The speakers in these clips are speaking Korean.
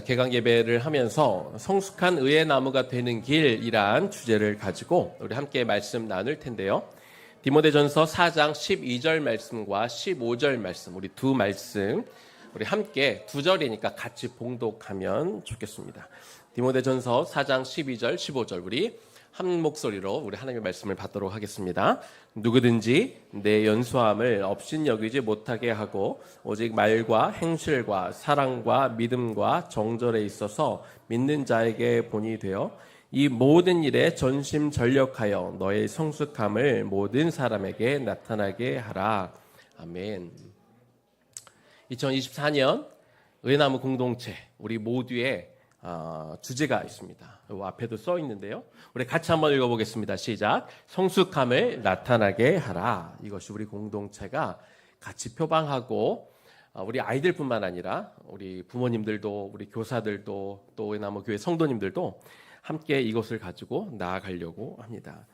개강 예배를 하면서 성숙한 의의 나무가 되는 길이란 주제를 가지고 우리 함께 말씀 나눌 텐데요. 디모데전서 4장 12절 말씀과 15절 말씀, 우리 두 말씀 우리 함께 두 절이니까 같이 봉독하면 좋겠습니다. 디모데전서 4장 12절 15절 우리 한 목소리로 우리 하나님의 말씀을 받도록 하겠습니다. 누구든지 내 연수함을 업신여기지 못하게 하고 오직 말과 행실과 사랑과 믿음과 정절에 있어서 믿는 자에게 본이 되어 이 모든 일에 전심전력하여 너의 성숙함을 모든 사람에게 나타나게 하라. 아멘. 2024년 의나무 공동체 우리 모두의 주제가 있습니다. 앞에도 써 있는데요. 우리 같이 한번 읽어보겠습니다. 시작. 성숙함을 나타나게 하라. 이것이 우리 공동체가 같이 표방하고 우리 아이들뿐만 아니라 우리 부모님들도 우리 교사들도 또 의나무 교회 성도님들도 함께 이것을 가지고 나아가려고 합니다.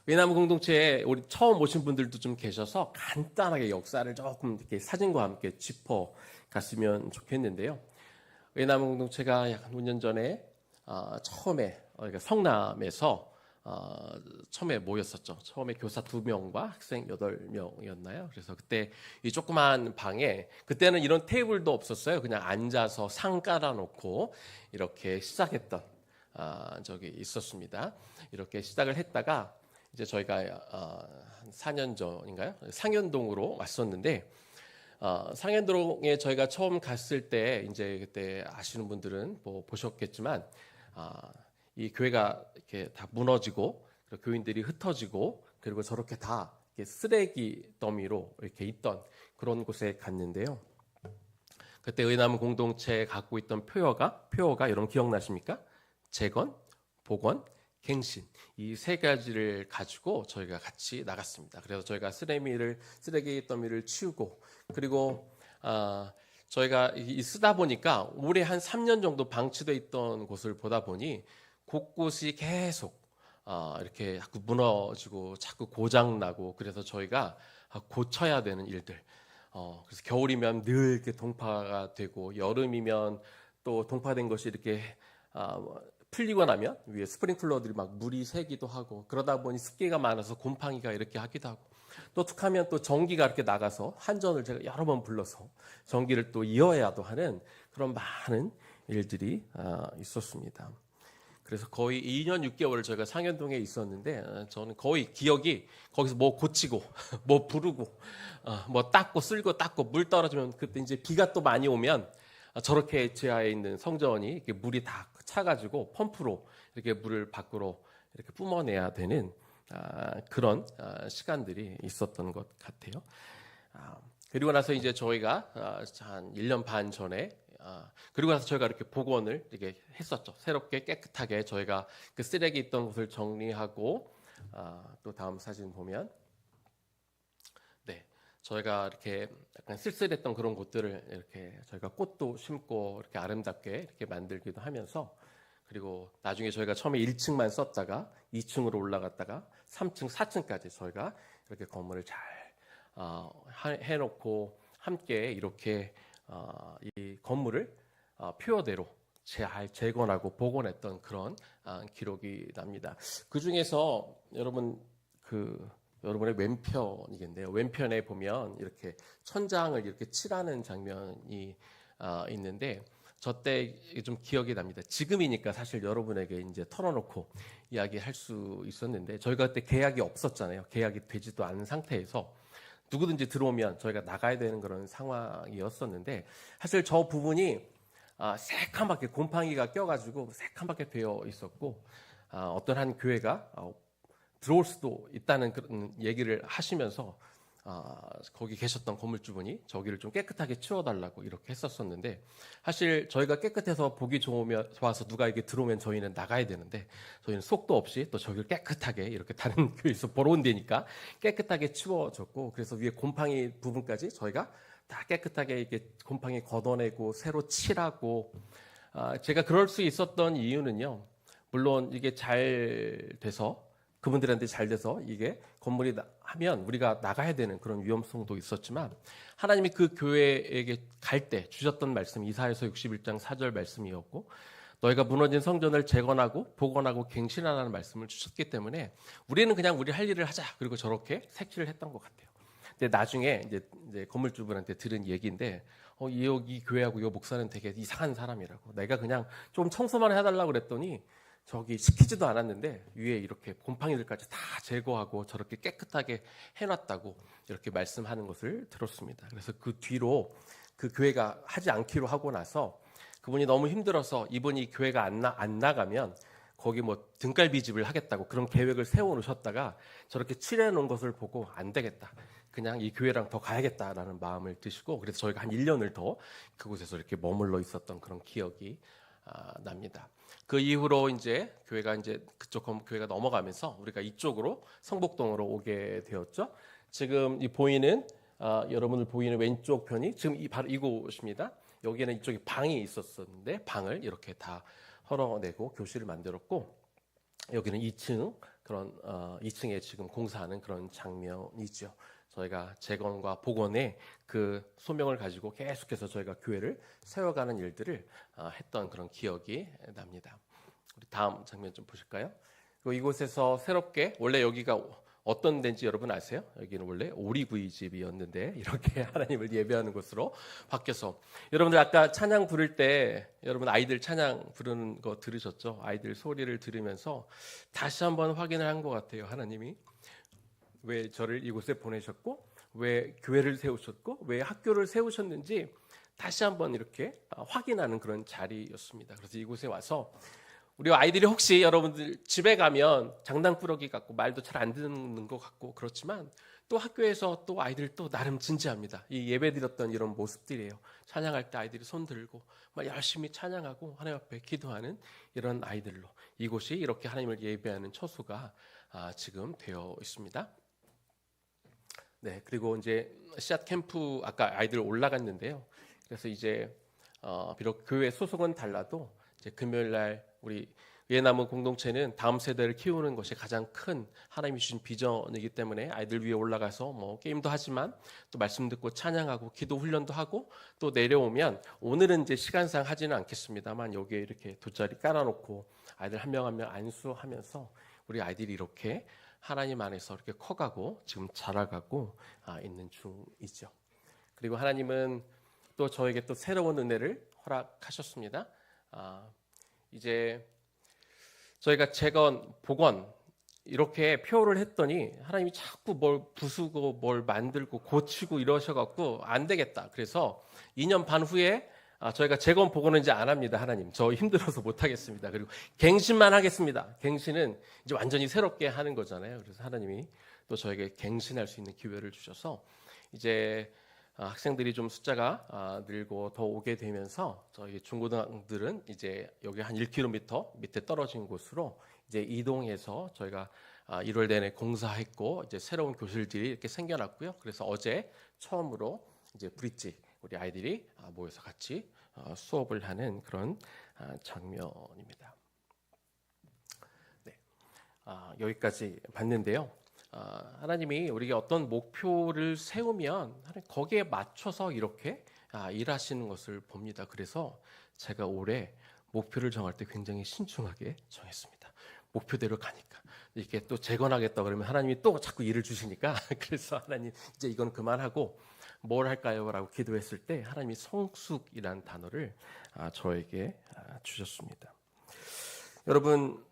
의나무 공동체에 우리 처음 오신 분들도 좀 계셔서 간단하게 역사를 조금 이렇게 사진과 함께 짚어 갔으면 좋겠는데요. 의나무 공동체가 약 5년 전에 처음에 성남에서 처음에 모였었죠. 처음에 교사 2명과 학생 8명이었나요? 그래서 그때 이 조그만 방에 그때는 이런 테이블도 없었어요. 그냥 앉아서 상 깔아놓고 이렇게 시작했던 적이 있었습니다. 이렇게 시작을 했다가 이제 저희가 4년 전인가요? 상현동으로 왔었는데 상현동에 저희가 처음 갔을 때 이제 그때 아시는 분들은 뭐 보셨겠지만 이 교회가 이렇게 다 무너지고 교인들이 흩어지고 그리고 저렇게 다 이렇게 쓰레기 더미로 이렇게 있던 그런 곳에 갔는데요. 그때 의나무 공동체에 갖고 있던 표어가 여러분 기억나십니까? 재건, 복원, 갱신 이 세 가지를 가지고 저희가 같이 나갔습니다. 그래서 저희가 쓰레기 더미를 치우고 그리고 저희가 쓰다 보니까 올해 한 3년 정도 방치되어 있던 곳을 보다 보니 곳곳이 계속 이렇게 자꾸 무너지고 자꾸 고장나고 그래서 저희가 고쳐야 되는 일들 그래서 겨울이면 늘 이렇게 동파가 되고 여름이면 또 동파된 것이 이렇게 풀리고 나면 위에 스프링클러들이 막 물이 새기도 하고 그러다 보니 습기가 많아서 곰팡이가 이렇게 하기도 하고 또 툭하면 또 전기가 이렇게 나가서 한전을 제가 여러 번 불러서 전기를 또 이어야도 하는 그런 많은 일들이 있었습니다. 그래서 거의 2년 6개월을 저희가 상현동에 있었는데 저는 거의 기억이 거기서 뭐 고치고 뭐 부르고 뭐 닦고 쓸고 닦고 물 떨어지면 그때 이제 비가 또 많이 오면 저렇게 지하에 있는 성전이 이렇게 물이 다 차가지고 펌프로 이렇게 물을 밖으로 이렇게 뿜어내야 되는 그런 시간들이 있었던 것 같아요. 그리고 나서 이제 저희가 한 1년 반 전에 그리고 나서 저희가 이렇게 복원을 이렇게 했었죠. 새롭게 깨끗하게 저희가 그 쓰레기 있던 곳을 정리하고 또 다음 사진 보면 저희가 이렇게 약간 쓸쓸했던 그런 곳들을 이렇게 저희가 꽃도 심고 이렇게 아름답게 이렇게 만들기도 하면서 그리고 나중에 저희가 처음에 1층만 썼다가 2층으로 올라갔다가 3층, 4층까지 저희가 이렇게 건물을 잘 해놓고 함께 이렇게 이 건물을 표어대로 잘 재건하고 복원했던 그런 기록이 납니다. 그 중에서 여러분의 왼편이겠네요. 왼편에 보면 이렇게 천장을 이렇게 칠하는 장면이 있는데 저 때 좀 기억이 납니다. 지금이니까 사실 여러분에게 이제 털어놓고 이야기할 수 있었는데 저희가 그때 계약이 없었잖아요. 계약이 되지도 않은 상태에서 누구든지 들어오면 저희가 나가야 되는 그런 상황이었었는데 사실 저 부분이 새카맣게 곰팡이가 껴가지고 새카맣게 되어 있었고 어떤 한 교회가 들어올 수도 있다는 그런 얘기를 하시면서 거기 계셨던 건물주분이 저기를 좀 깨끗하게 치워달라고 이렇게 했었었는데 사실 저희가 깨끗해서 보기 좋아서 누가 이게 들어오면 저희는 나가야 되는데 저희는 속도 없이 또 저기를 깨끗하게 이렇게 다른 교회에서 보러 온 데니까 깨끗하게 치워줬고 그래서 위에 곰팡이 부분까지 저희가 다 깨끗하게 이렇게 곰팡이 걷어내고 새로 칠하고 제가 그럴 수 있었던 이유는요. 물론 이게 잘 돼서 그분들한테 잘 돼서 이게 건물이 하면 우리가 나가야 되는 그런 위험성도 있었지만 하나님이 그 교회에게 갈 때 주셨던 말씀이 이사야서 61장 4절 말씀이었고 너희가 무너진 성전을 재건하고 복원하고 갱신하라는 말씀을 주셨기 때문에 우리는 그냥 우리 할 일을 하자 그리고 저렇게 색칠을 했던 것 같아요. 근데 나중에 이제 건물주분한테 들은 얘기인데 이 교회하고 이 목사는 되게 이상한 사람이라고 내가 그냥 좀 청소만 해달라고 그랬더니 저기 시키지도 않았는데 위에 이렇게 곰팡이들까지 다 제거하고 저렇게 깨끗하게 해놨다고 이렇게 말씀하는 것을 들었습니다. 그래서 그 뒤로 그 교회가 하지 않기로 하고 나서 그분이 너무 힘들어서 이분이 교회가 안 나가면 거기 뭐 등갈비집을 하겠다고 그런 계획을 세워놓으셨다가 저렇게 칠해놓은 것을 보고 안 되겠다. 그냥 이 교회랑 더 가야겠다라는 마음을 드시고 그래서 저희가 한 1년을 더 그곳에서 이렇게 머물러 있었던 그런 기억이 납니다. 그 이후로 이제 교회가 이제 그쪽 교회가 넘어가면서 우리가 이쪽으로 성복동으로 오게 되었죠. 지금 이 보이는 여러분들 보이는 왼쪽 편이 지금 바로 이곳입니다. 여기는 이쪽에 방이 있었었는데 방을 이렇게 다 헐어내고 교실을 만들었고 여기는 2층 그런 2층에 지금 공사하는 그런 장면이죠. 저희가 재건과 복원의 그 소명을 가지고 계속해서 저희가 교회를 세워가는 일들을 했던 그런 기억이 납니다. 우리 다음 장면 좀 보실까요? 이곳에서 새롭게 원래 여기가 어떤 데인지 여러분 아세요? 여기는 원래 오리구이집이었는데 이렇게 하나님을 예배하는 곳으로 바뀌어서 여러분들 아까 찬양 부를 때 여러분 아이들 찬양 부르는 거 들으셨죠? 아이들 소리를 들으면서 다시 한번 확인을 한 것 같아요. 하나님이 왜 저를 이곳에 보내셨고 왜 교회를 세우셨고 왜 학교를 세우셨는지 다시 한번 이렇게 확인하는 그런 자리였습니다. 그래서 이곳에 와서 우리 아이들이 혹시 여러분들 집에 가면 장난꾸러기 같고 말도 잘 안 듣는 것 같고 그렇지만 또 학교에서 또 아이들 또 나름 진지합니다. 이 예배 드렸던 이런 모습들이에요. 찬양할 때 아이들이 손 들고 막 열심히 찬양하고 하나님 앞에 기도하는 이런 아이들로 이곳이 이렇게 하나님을 예배하는 처소가 지금 되어 있습니다. 네, 그리고 이제 씨앗 캠프 아까 아이들 올라갔는데요. 그래서 이제 비록 교회 소속은 달라도 이제 금요일 날 우리 예나무 공동체는 다음 세대를 키우는 것이 가장 큰 하나님이 주신 비전이기 때문에 아이들 위에 올라가서 뭐 게임도 하지만 또 말씀 듣고 찬양하고 기도 훈련도 하고 또 내려오면 오늘은 이제 시간상 하지는 않겠습니다만 여기에 이렇게 돗자리 깔아놓고 아이들 한 명 한 명 안수하면서 우리 아이들이 이렇게 하나님 안에서 이렇게 커가고 지금 자라가고 있는 중이죠. 그리고 하나님은 또 저에게 또 새로운 은혜를 허락하셨습니다. 이제 저희가 재건, 복원 이렇게 표를 했더니 하나님이 자꾸 뭘 부수고 뭘 만들고 고치고 이러셔갖고 안 되겠다. 그래서 2년 반 후에 저희가 재건 복원은 이제 안 합니다. 하나님 저 힘들어서 못 하겠습니다. 그리고 갱신만 하겠습니다. 갱신은 이제 완전히 새롭게 하는 거잖아요. 그래서 하나님이 또 저에게 갱신할 수 있는 기회를 주셔서 이제 학생들이 좀 숫자가 늘고 더 오게 되면서 저희 중고등학생들은 이제 여기 한 1km 밑에 떨어진 곳으로 이제 이동해서 저희가 1월 내내 공사했고 이제 새로운 교실들이 이렇게 생겨났고요. 그래서 어제 처음으로 이제 브릿지 우리 아이들이 모여서 같이 수업을 하는 그런 장면입니다. 네, 여기까지 봤는데요. 하나님이 우리가 어떤 목표를 세우면 거기에 맞춰서 이렇게 일하시는 것을 봅니다. 그래서 제가 올해 목표를 정할 때 굉장히 신중하게 정했습니다. 목표대로 가니까 이렇게 또 재건하겠다 그러면 하나님이 또 자꾸 일을 주시니까 그래서 하나님 이제 이건 그만하고 뭘 할까요? 라고 기도했을 때 하나님이 성숙이라는 단어를 저에게 주셨습니다. 여러분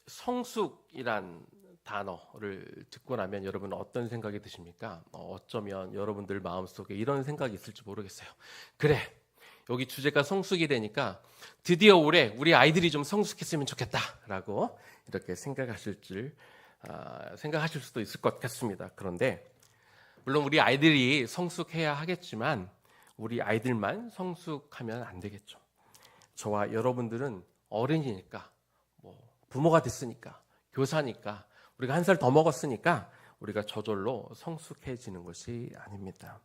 성숙이란 단어를 듣고 나면 여러분 어떤 생각이 드십니까? 어쩌면 여러분들 마음속에 이런 생각이 있을지 모르겠어요. 그래 여기 주제가 성숙이 되니까 드디어 올해 우리 아이들이 좀 성숙했으면 좋겠다라고 이렇게 생각하실 수도 있을 것 같습니다. 그런데 물론 우리 아이들이 성숙해야 하겠지만 우리 아이들만 성숙하면 안 되겠죠. 저와 여러분들은 어른이니까 뭐 부모가 됐으니까 교사니까 우리가 한 살 더 먹었으니까 우리가 저절로 성숙해지는 것이 아닙니다.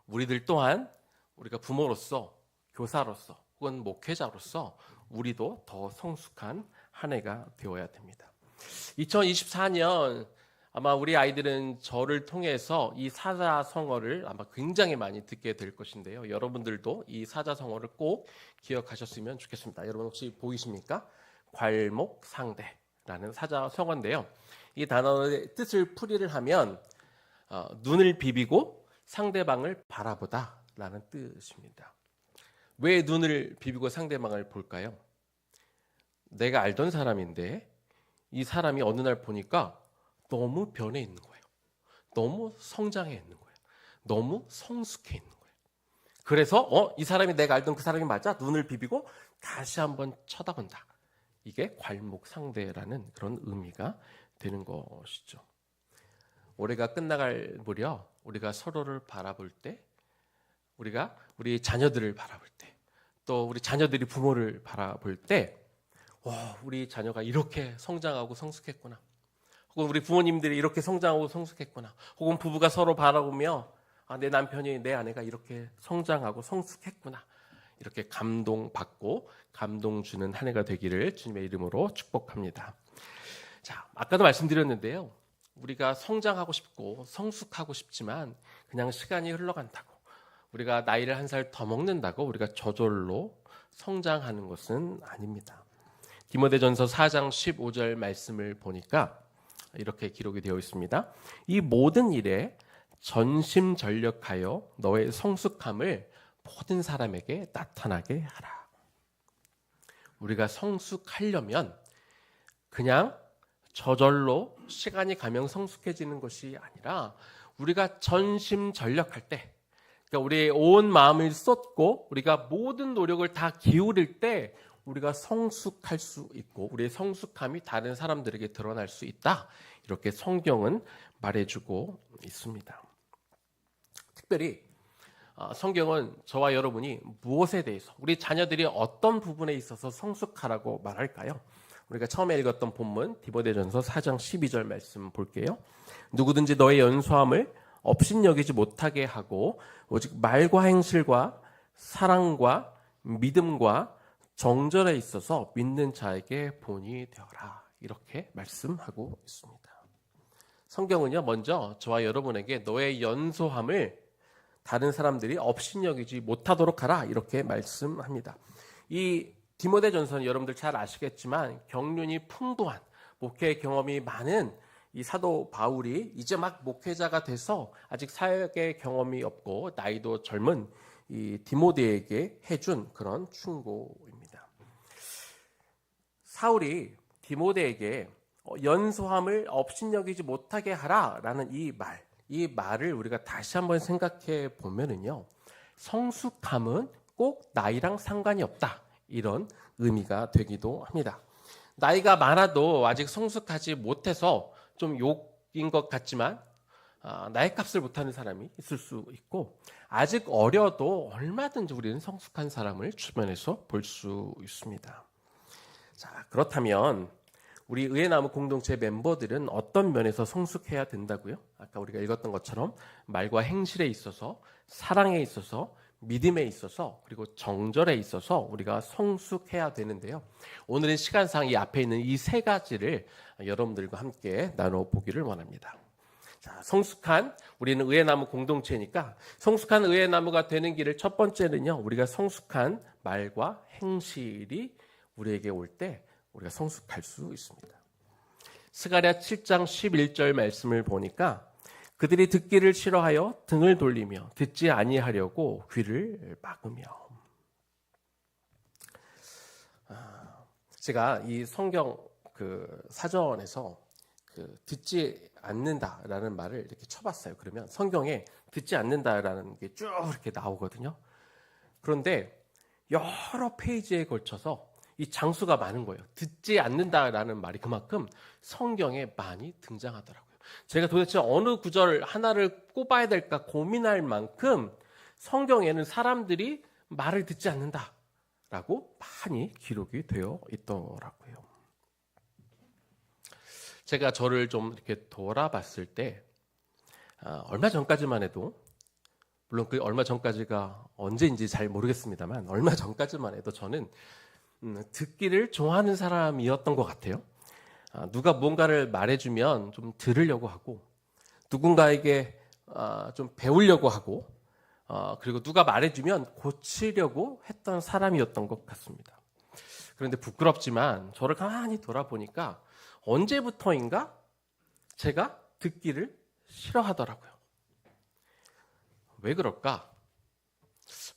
우리들 또한 우리가 부모로서 교사로서 혹은 목회자로서 우리도 더 성숙한 한 해가 되어야 됩니다. 2024년 아마 우리 아이들은 저를 통해서 이 사자성어를 아마 굉장히 많이 듣게 될 것인데요. 여러분들도 이 사자성어를 꼭 기억하셨으면 좋겠습니다. 여러분 혹시 보이십니까? 괄목상대라는 사자성어인데요. 이 단어의 뜻을 풀이를 하면 눈을 비비고 상대방을 바라보다 라는 뜻입니다. 왜 눈을 비비고 상대방을 볼까요? 내가 알던 사람인데 이 사람이 어느 날 보니까 너무 변해 있는 거예요. 너무 성장해 있는 거예요. 너무 성숙해 있는 거예요. 그래서 이 사람이 내가 알던 그 사람이 맞아? 눈을 비비고 다시 한번 쳐다본다. 이게 괄목상대라는 그런 의미가 되는 것이죠. 올해가 끝나갈 무렵 우리가 서로를 바라볼 때, 우리가 우리 자녀들을 바라볼 때, 또 우리 자녀들이 부모를 바라볼 때, 우리 자녀가 이렇게 성장하고 성숙했구나. 혹은 우리 부모님들이 이렇게 성장하고 성숙했구나. 혹은 부부가 서로 바라보며 내 남편이 내 아내가 이렇게 성장하고 성숙했구나. 이렇게 감동받고 감동 주는 한 해가 되기를 주님의 이름으로 축복합니다. 자, 아까도 말씀드렸는데요. 우리가 성장하고 싶고 성숙하고 싶지만 그냥 시간이 흘러간다고, 우리가 나이를 한 살 더 먹는다고 우리가 저절로 성장하는 것은 아닙니다. 디모데전서 4장 15절 말씀을 보니까 이렇게 기록이 되어 있습니다. 이 모든 일에 전심전력하여 너의 성숙함을 모든 사람에게 나타나게 하라. 우리가 성숙하려면 그냥 저절로 시간이 가면 성숙해지는 것이 아니라 우리가 전심전력할 때, 그러니까 우리의 온 마음을 쏟고 우리가 모든 노력을 다 기울일 때 우리가 성숙할 수 있고 우리의 성숙함이 다른 사람들에게 드러날 수 있다. 이렇게 성경은 말해주고 있습니다. 특별히 성경은 저와 여러분이 무엇에 대해서, 우리 자녀들이 어떤 부분에 있어서 성숙하라고 말할까요? 우리가 처음에 읽었던 본문 디모데전서 4장 12절 말씀 볼게요. 누구든지 너의 연소함을 업신여기지 못하게 하고 오직 말과 행실과 사랑과 믿음과 정절에 있어서 믿는 자에게 본이 되어라. 이렇게 말씀하고 있습니다. 성경은요, 먼저 저와 여러분에게 너의 연소함을 다른 사람들이 업신여기지 못하도록 하라. 이렇게 말씀합니다. 이 디모데전서는 여러분들 잘 아시겠지만 경륜이 풍부한, 목회 경험이 많은 이 사도 바울이 이제 막 목회자가 돼서 아직 사역의 경험이 없고 나이도 젊은 이 디모데에게 해준 그런 충고입니다. 사울이 디모데에게 연소함을 업신여기지 못하게 하라라는 이 말을 우리가 다시 한번 생각해 보면은요, 성숙함은 꼭 나이랑 상관이 없다, 이런 의미가 되기도 합니다. 나이가 많아도 아직 성숙하지 못해서 좀 욕인 것 같지만 나이 값을 못하는 사람이 있을 수 있고, 아직 어려도 얼마든지 우리는 성숙한 사람을 주변에서 볼 수 있습니다. 자, 그렇다면 우리 의회나무 공동체 멤버들은 어떤 면에서 성숙해야 된다고요? 아까 우리가 읽었던 것처럼 말과 행실에 있어서, 사랑에 있어서, 믿음에 있어서, 그리고 정절에 있어서 우리가 성숙해야 되는데요. 오늘은 시간상 이 앞에 있는 이 세 가지를 여러분들과 함께 나눠보기를 원합니다. 자, 성숙한, 우리는 의회나무 공동체니까 성숙한 의회나무가 되는 길을 첫 번째는요, 우리가 성숙한 말과 행실이 우리에게 올 때 우리가 성숙할 수 있습니다. 스가랴 7장 11절 말씀을 보니까 그들이 듣기를 싫어하여 등을 돌리며 듣지 아니하려고 귀를 막으며. 제가 이 성경 사전에서 듣지 않는다라는 말을 이렇게 쳐봤어요. 그러면 성경에 듣지 않는다라는 게 쭉 이렇게 나오거든요. 그런데 여러 페이지에 걸쳐서 이 장수가 많은 거예요. 듣지 않는다라는 말이 그만큼 성경에 많이 등장하더라고요. 제가 도대체 어느 구절 하나를 꼽아야 될까 고민할 만큼 성경에는 사람들이 말을 듣지 않는다라고 많이 기록이 되어 있더라고요. 제가 저를 좀 이렇게 돌아봤을 때 얼마 전까지만 해도, 물론 그 얼마 전까지가 언제인지 잘 모르겠습니다만 얼마 전까지만 해도 저는 듣기를 좋아하는 사람이었던 것 같아요. 누가 무언가를 말해주면 좀 들으려고 하고 누군가에게 좀 배우려고 하고 그리고 누가 말해주면 고치려고 했던 사람이었던 것 같습니다. 그런데 부끄럽지만 저를 가만히 돌아보니까 언제부터인가 제가 듣기를 싫어하더라고요. 왜 그럴까?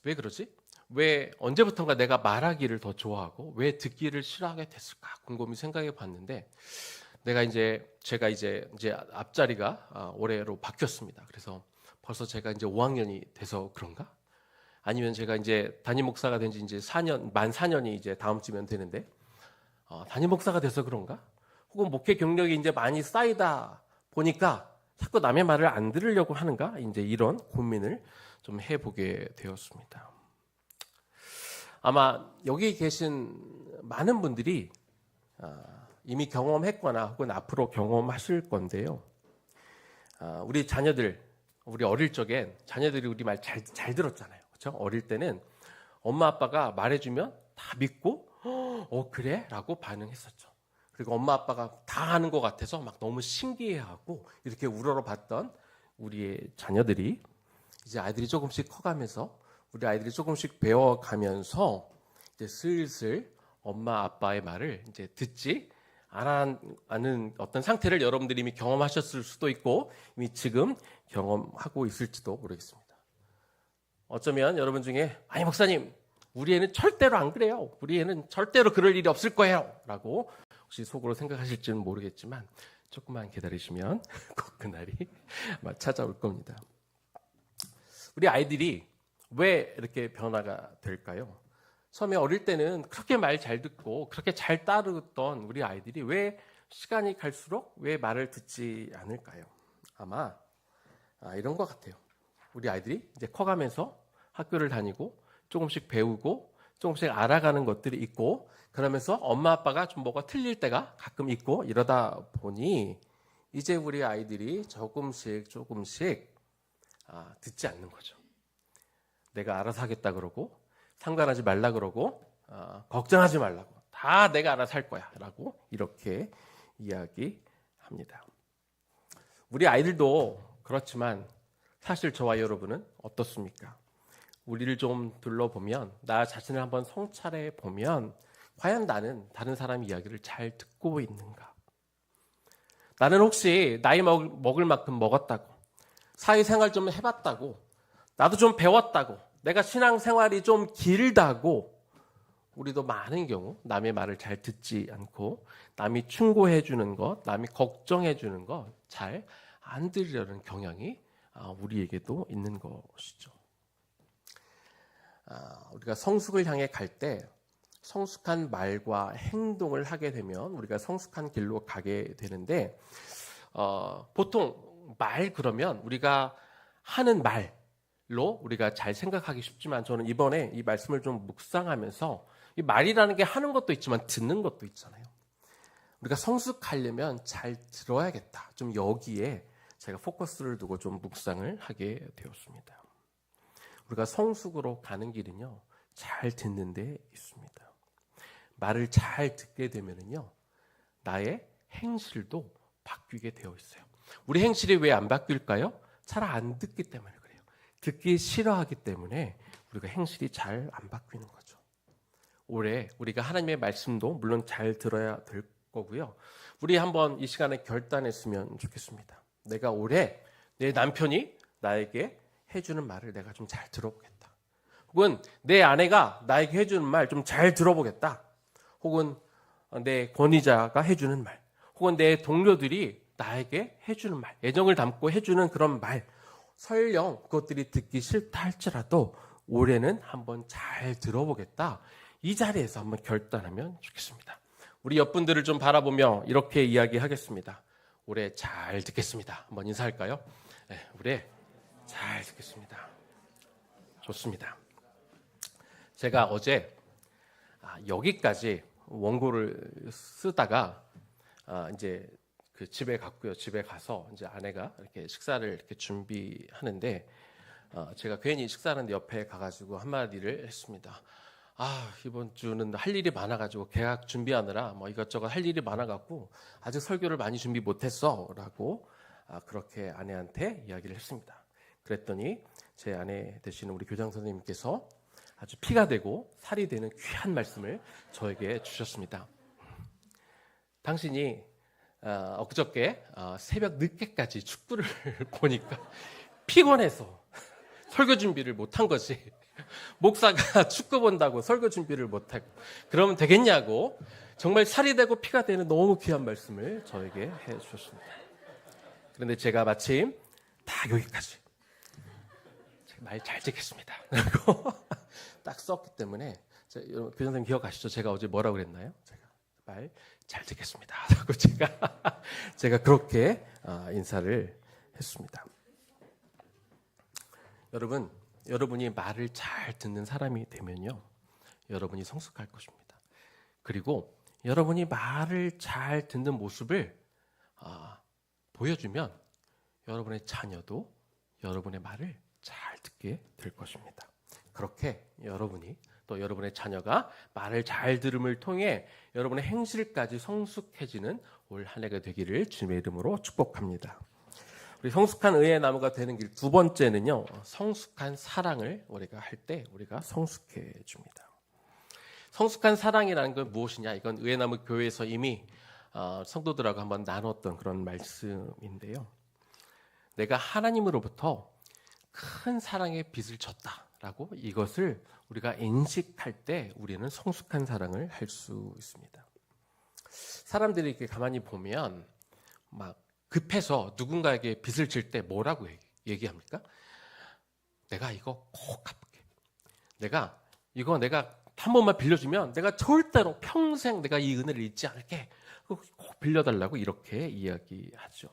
왜 그러지? 왜 언제부턴가 내가 말하기를 더 좋아하고 왜 듣기를 싫어하게 됐을까? 곰곰이 생각해 봤는데 제가 이제 앞자리가 올해로 바뀌었습니다. 그래서 벌써 제가 이제 5학년이 돼서 그런가? 아니면 제가 이제 담임 목사가 된 지 이제 4년, 만 4년이 이제 다음 주면 되는데 담임 목사가 돼서 그런가? 혹은 목회 경력이 이제 많이 쌓이다 보니까 자꾸 남의 말을 안 들으려고 하는가? 이제 이런 고민을 좀 해보게 되었습니다. 아마 여기 계신 많은 분들이 이미 경험했거나 혹은 앞으로 경험하실 건데요. 우리 자녀들, 우리 어릴 적엔 자녀들이 우리 말 잘 들었잖아요. 그렇죠? 어릴 때는 엄마 아빠가 말해주면 다 믿고 그래? 라고 반응했었죠. 그리고 엄마 아빠가 다 아는 것 같아서 막 너무 신기해하고 이렇게 우러러봤던 우리의 자녀들이 이제 아이들이 조금씩 커가면서 우리 아이들이 조금씩 배워가면서 이제 슬슬 엄마 아빠의 말을 이제 듣지 않은 어떤 상태를 여러분들이 이미 경험하셨을 수도 있고 이미 지금 경험하고 있을지도 모르겠습니다. 어쩌면 여러분 중에 아니 목사님 우리 애는 절대로 안 그래요. 우리 애는 절대로 그럴 일이 없을 거예요. 라고 혹시 속으로 생각하실지는 모르겠지만 조금만 기다리시면 꼭 그날이 찾아올 겁니다. 우리 아이들이 왜 이렇게 변화가 될까요? 처음에 어릴 때는 그렇게 말 잘 듣고 그렇게 잘 따르던 우리 아이들이 왜 시간이 갈수록 왜 말을 듣지 않을까요? 아마 이런 것 같아요. 우리 아이들이 이제 커가면서 학교를 다니고 조금씩 배우고 조금씩 알아가는 것들이 있고 그러면서 엄마 아빠가 좀 뭐가 틀릴 때가 가끔 있고 이러다 보니 이제 우리 아이들이 조금씩 듣지 않는 거죠. 내가 알아서 하겠다 그러고 상관하지 말라 그러고 걱정하지 말라고 다 내가 알아서 할 거야 라고 이렇게 이야기합니다. 우리 아이들도 그렇지만 사실 저와 여러분은 어떻습니까? 우리를 좀 둘러보면 나 자신을 한번 성찰해 보면 과연 나는 다른 사람 이야기를 잘 듣고 있는가? 나는 혹시 나이 먹을 만큼 먹었다고 사회생활 좀 해봤다고 나도 좀 배웠다고 내가 신앙생활이 좀 길다고 우리도 많은 경우 남의 말을 잘 듣지 않고 남이 충고해 주는 것, 남이 걱정해 주는 것 잘 안 들으려는 경향이 우리에게도 있는 것이죠. 우리가 성숙을 향해 갈 때 성숙한 말과 행동을 하게 되면 우리가 성숙한 길로 가게 되는데 보통 말 그러면 우리가 하는 말로 우리가 잘 생각하기 쉽지만 저는 이번에 이 말씀을 좀 묵상하면서 이 말이라는 게 하는 것도 있지만 듣는 것도 있잖아요. 우리가 성숙하려면 잘 들어야겠다. 좀 여기에 제가 포커스를 두고 좀 묵상을 하게 되었습니다. 우리가 성숙으로 가는 길은요, 잘 듣는 데 있습니다. 말을 잘 듣게 되면은요, 나의 행실도 바뀌게 되어 있어요. 우리 행실이 왜 안 바뀔까요? 잘 안 듣기 때문에 그래요. 듣기 싫어하기 때문에 우리가 행실이 잘 안 바뀌는 거죠. 올해 우리가 하나님의 말씀도 물론 잘 들어야 될 거고요. 우리 한번 이 시간에 결단했으면 좋겠습니다. 내가 올해 내 남편이 나에게 해주는 말을 내가 좀 잘 들어보겠다. 혹은 내 아내가 나에게 해주는 말 좀 잘 들어보겠다. 혹은 내 권위자가 해주는 말, 혹은 내 동료들이 나에게 해주는 말, 애정을 담고 해주는 그런 말, 설령 그것들이 듣기 싫다 할지라도 올해는 한번 잘 들어보겠다. 이 자리에서 한번 결단하면 좋겠습니다. 우리 옆분들을 좀 바라보며 이렇게 이야기하겠습니다. 올해 잘 듣겠습니다. 한번 인사할까요? 네, 올해 잘 듣겠습니다. 좋습니다. 제가 어제 여기까지 원고를 쓰다가 이제 그 집에 갔고요. 집에 가서 이제 아내가 이렇게 식사를 이렇게 준비하는데 제가 괜히 식사하는데 옆에 가가지고 한마디를 했습니다. 이번 주는 할 일이 많아가지고 계약 준비하느라 뭐 이것저것 할 일이 많아갖고 아직 설교를 많이 준비 못했어라고 그렇게 아내한테 이야기를 했습니다. 그랬더니 제 아내 되시는 우리 교장 선생님께서 아주 피가 되고 살이 되는 귀한 말씀을 저에게 주셨습니다. 당신이 엊그저께 새벽 늦게까지 축구를 보니까 피곤해서 설교 준비를 못한 거지. 목사가 축구 본다고 설교 준비를 못하고 그러면 되겠냐고 정말 살이 되고 피가 되는 너무 귀한 말씀을 저에게 해주셨습니다. 그런데 제가 마침 다 여기까지 말 잘 듣겠습니다 라고 딱 썼기 때문에 교장 선생님 기억하시죠? 제가 어제 뭐라고 그랬나요? 제가 말 잘 듣겠습니다 라고 제가 그렇게 인사를 했습니다. 여러분이 말을 잘 듣는 사람이 되면요, 여러분이 성숙할 것입니다. 그리고 여러분이 말을 잘 듣는 모습을 보여주면 여러분의 자녀도 여러분의 말을 잘 듣게 될 것입니다. 그렇게 여러분이 또 여러분의 자녀가 말을 잘 들음을 통해 여러분의 행실까지 성숙해지는 올 한 해가 되기를 주님의 이름으로 축복합니다. 우리 성숙한 의의 나무가 되는 길 두 번째는요, 성숙한 사랑을 우리가 할 때 우리가 성숙해집니다. 성숙한 사랑이라는 건 무엇이냐? 이건 의의 나무 교회에서 이미 성도들하고 한번 나눴던 그런 말씀인데요. 내가 하나님으로부터 큰 사랑의 빚을 졌다라고 이것을 우리가 인식할 때 우리는 성숙한 사랑을 할 수 있습니다. 사람들이 이렇게 가만히 보면 막 급해서 누군가에게 빚을 질 때 뭐라고 얘기합니까? 내가 이거 꼭 갚을게. 내가 한 번만 빌려주면 내가 절대로 평생 내가 이 은혜를 잊지 않을게. 꼭 빌려달라고 이렇게 이야기하죠.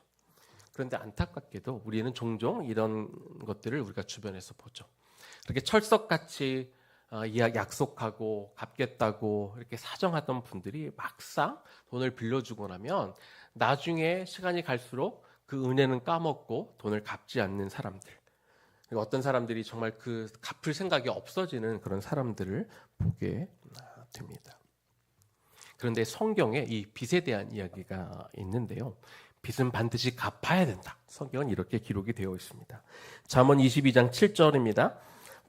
그런데 안타깝게도 우리는 종종 이런 것들을 우리가 주변에서 보죠. 그렇게 철석같이 약속하고 갚겠다고 이렇게 사정하던 분들이 막상 돈을 빌려주고 나면 나중에 시간이 갈수록 그 은혜는 까먹고 돈을 갚지 않는 사람들, 그리고 어떤 사람들이 정말 그 갚을 생각이 없어지는 그런 사람들을 보게 됩니다. 그런데 성경에 이 빚에 대한 이야기가 있는데요, 빚은 반드시 갚아야 된다. 성경은 이렇게 기록이 되어 있습니다. 잠언 22장 7절입니다.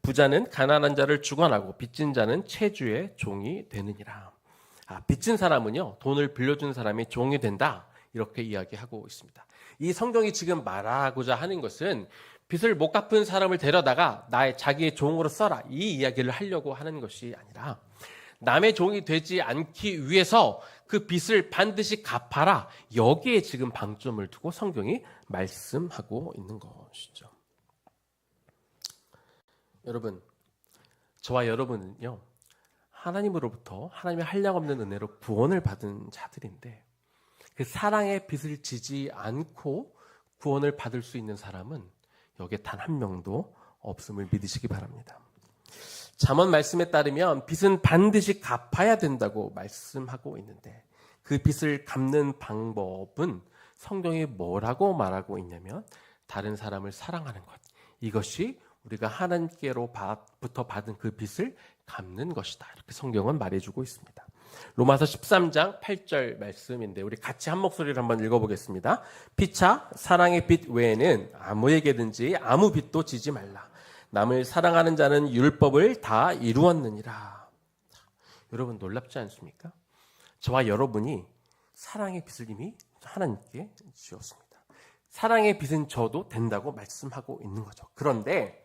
부자는 가난한 자를 주관하고 빚진 자는 채주의 종이 되느니라. 빚진 사람은요, 돈을 빌려준 사람이 종이 된다. 이렇게 이야기하고 있습니다. 이 성경이 지금 말하고자 하는 것은 빚을 못 갚은 사람을 데려다가 자기의 종으로 써라. 이 이야기를 하려고 하는 것이 아니라 남의 종이 되지 않기 위해서 그 빚을 반드시 갚아라. 여기에 지금 방점을 두고 성경이 말씀하고 있는 것이죠. 여러분, 저와 여러분은요, 하나님으로부터 하나님의 한량없는 은혜로 구원을 받은 자들인데 그 사랑의 빚을 지지 않고 구원을 받을 수 있는 사람은 여기에 단 한 명도 없음을 믿으시기 바랍니다. 잠언 말씀에 따르면 빚은 반드시 갚아야 된다고 말씀하고 있는데 그 빚을 갚는 방법은 성경이 뭐라고 말하고 있냐면 다른 사람을 사랑하는 것, 이것이 우리가 하나님께로부터 받은 그 빚을 갚는 것이다. 이렇게 성경은 말해주고 있습니다. 로마서 13장 8절 말씀인데 우리 같이 한 목소리를 한번 읽어보겠습니다. 피차 사랑의 빚 외에는 아무에게든지 아무 빚도 지지 말라. 남을 사랑하는 자는 율법을 다 이루었느니라. 여러분 놀랍지 않습니까? 저와 여러분이 사랑의 빚을 이미 하나님께 지었습니다. 사랑의 빚은 져도 된다고 말씀하고 있는 거죠. 그런데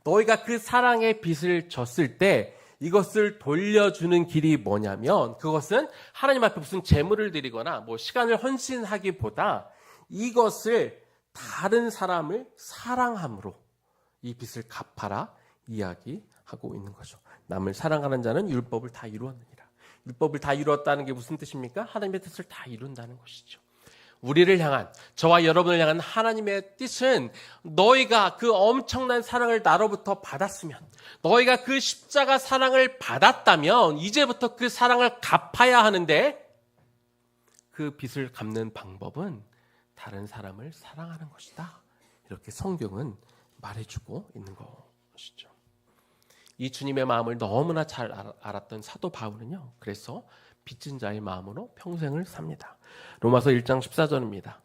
너희가 그 사랑의 빚을 졌을 때 이것을 돌려주는 길이 뭐냐면 그것은 하나님 앞에 무슨 제물을 드리거나 뭐 시간을 헌신하기보다 이것을 다른 사람을 사랑함으로 이 빚을 갚아라 이야기하고 있는 거죠. 남을 사랑하는 자는 율법을 다 이루었느니라. 율법을 다 이루었다는 게 무슨 뜻입니까? 하나님의 뜻을 다 이룬다는 것이죠. 우리를 향한, 저와 여러분을 향한 하나님의 뜻은 너희가 그 엄청난 사랑을 나로부터 받았으면, 너희가 그 십자가 사랑을 받았다면 이제부터 그 사랑을 갚아야 하는데 그 빚을 갚는 방법은 다른 사람을 사랑하는 것이다. 이렇게 성경은 말해주고 있는 것이죠. 이 주님의 마음을 너무나 잘 알았던 사도 바울은요, 그래서 빚진 자의 마음으로 평생을 삽니다. 로마서 1장 14절입니다.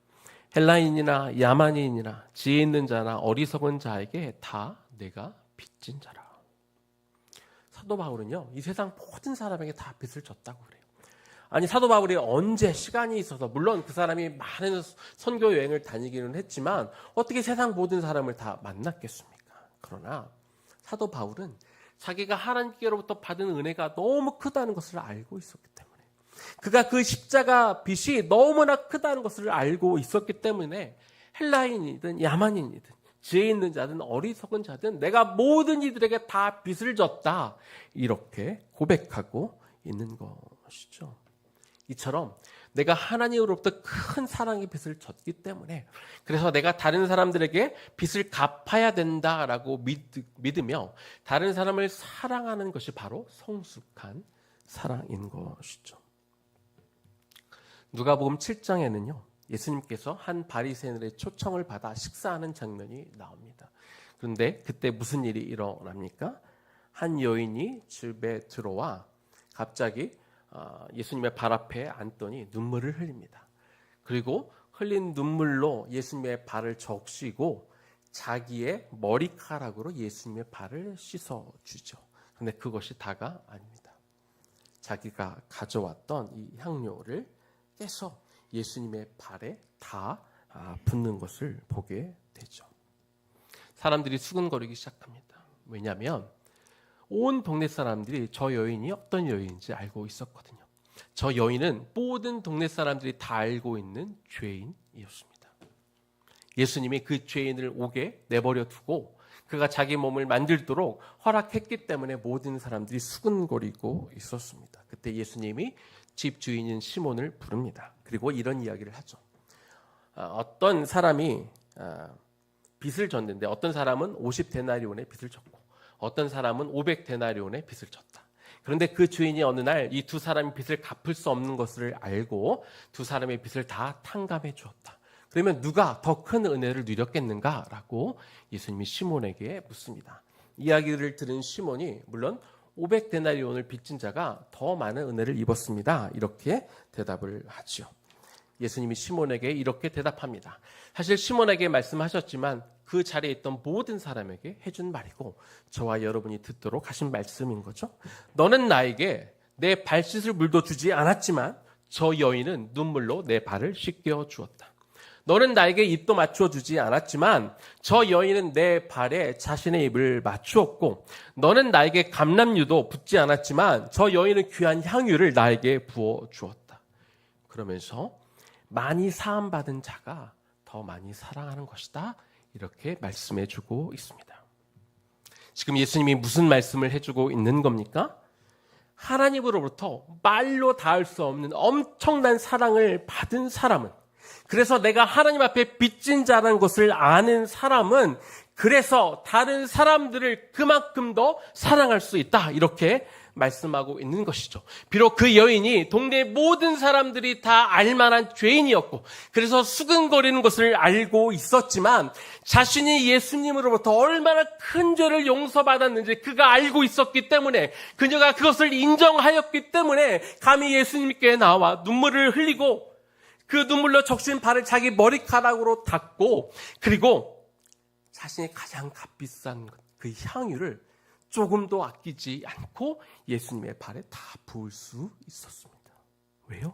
헬라인이나 야만인이나 지혜 있는 자나 어리석은 자에게 다 내가 빚진 자라. 사도 바울은요, 이 세상 모든 사람에게 다 빚을 졌다고 그래요. 아니, 사도 바울이 언제 시간이 있어서, 물론 그 사람이 많은 선교 여행을 다니기는 했지만 어떻게 세상 모든 사람을 다 만났겠습니까? 그러나 사도 바울은 자기가 하나님께로부터 받은 은혜가 너무 크다는 것을 알고 있었기 때문에, 그가 그 십자가 빚이 너무나 크다는 것을 알고 있었기 때문에 헬라인이든 야만인이든 지혜 있는 자든 어리석은 자든 내가 모든 이들에게 다 빚을 졌다, 이렇게 고백하고 있는 것이죠. 이처럼 내가 하나님으로부터 큰 사랑의 빚을 졌기 때문에, 그래서 내가 다른 사람들에게 빚을 갚아야 된다라고 믿으며 다른 사람을 사랑하는 것이 바로 성숙한 사랑인 것이죠. 누가복음 7장에는요, 예수님께서 한 바리새인의 초청을 받아 식사하는 장면이 나옵니다. 그런데 그때 무슨 일이 일어납니까? 한 여인이 집에 들어와 갑자기 예수님의 발 앞에 앉더니 눈물을 흘립니다. 그리고 흘린 눈물로 예수님의 발을 적시고 자기의 머리카락으로 예수님의 발을 씻어주죠. 그런데 그것이 다가 아닙니다. 자기가 가져왔던 이 향료를 깨서 예수님의 발에 다 붓는 것을 보게 되죠. 사람들이 수근거리기 시작합니다. 왜냐하면 온 동네 사람들이 저 여인이 어떤 여인인지 알고 있었거든요. 저 여인은 모든 동네 사람들이 다 알고 있는 죄인이었습니다. 예수님이 그 죄인을 오게 내버려 두고 그가 자기 몸을 만들도록 허락했기 때문에 모든 사람들이 수근거리고 있었습니다. 그때 예수님이 집 주인인 시몬을 부릅니다. 그리고 이런 이야기를 하죠. 어떤 사람이 빚을 졌는데 어떤 사람은 50데나리온의 빚을 졌고 어떤 사람은 500데나리온의 빚을 졌다. 그런데 그 주인이 어느 날 이 두 사람이 빚을 갚을 수 없는 것을 알고 두 사람의 빚을 다 탕감해 주었다. 그러면 누가 더 큰 은혜를 누렸겠는가라고 예수님이 시몬에게 묻습니다. 이야기를 들은 시몬이 물론 500데나리온을 빚진 자가 더 많은 은혜를 입었습니다, 이렇게 대답을 하죠. 예수님이 시몬에게 이렇게 대답합니다. 사실 시몬에게 말씀하셨지만 그 자리에 있던 모든 사람에게 해준 말이고 저와 여러분이 듣도록 하신 말씀인 거죠. 너는 나에게 내 발씻을 물도 주지 않았지만 저 여인은 눈물로 내 발을 씻겨 주었다. 너는 나에게 입도 맞춰 주지 않았지만 저 여인은 내 발에 자신의 입을 맞추었고 너는 나에게 감람유도 붓지 않았지만 저 여인은 귀한 향유를 나에게 부어 주었다. 그러면서 많이 사함받은 자가 더 많이 사랑하는 것이다, 이렇게 말씀해 주고 있습니다. 지금 예수님이 무슨 말씀을 해주고 있는 겁니까? 하나님으로부터 말로 닿을 수 없는 엄청난 사랑을 받은 사람은, 그래서 내가 하나님 앞에 빚진 자라는 것을 아는 사람은 그래서 다른 사람들을 그만큼 더 사랑할 수 있다, 이렇게 말씀하고 있는 것이죠. 비록 그 여인이 동네 모든 사람들이 다 알만한 죄인이었고 그래서 수근거리는 것을 알고 있었지만 자신이 예수님으로부터 얼마나 큰 죄를 용서받았는지 그가 알고 있었기 때문에, 그녀가 그것을 인정하였기 때문에 감히 예수님께 나와 눈물을 흘리고 그 눈물로 적신 발을 자기 머리카락으로 닦고 그리고 자신이 가장 값비싼 그 향유를 조금도 아끼지 않고 예수님의 발에 다 부을 수 있었습니다. 왜요?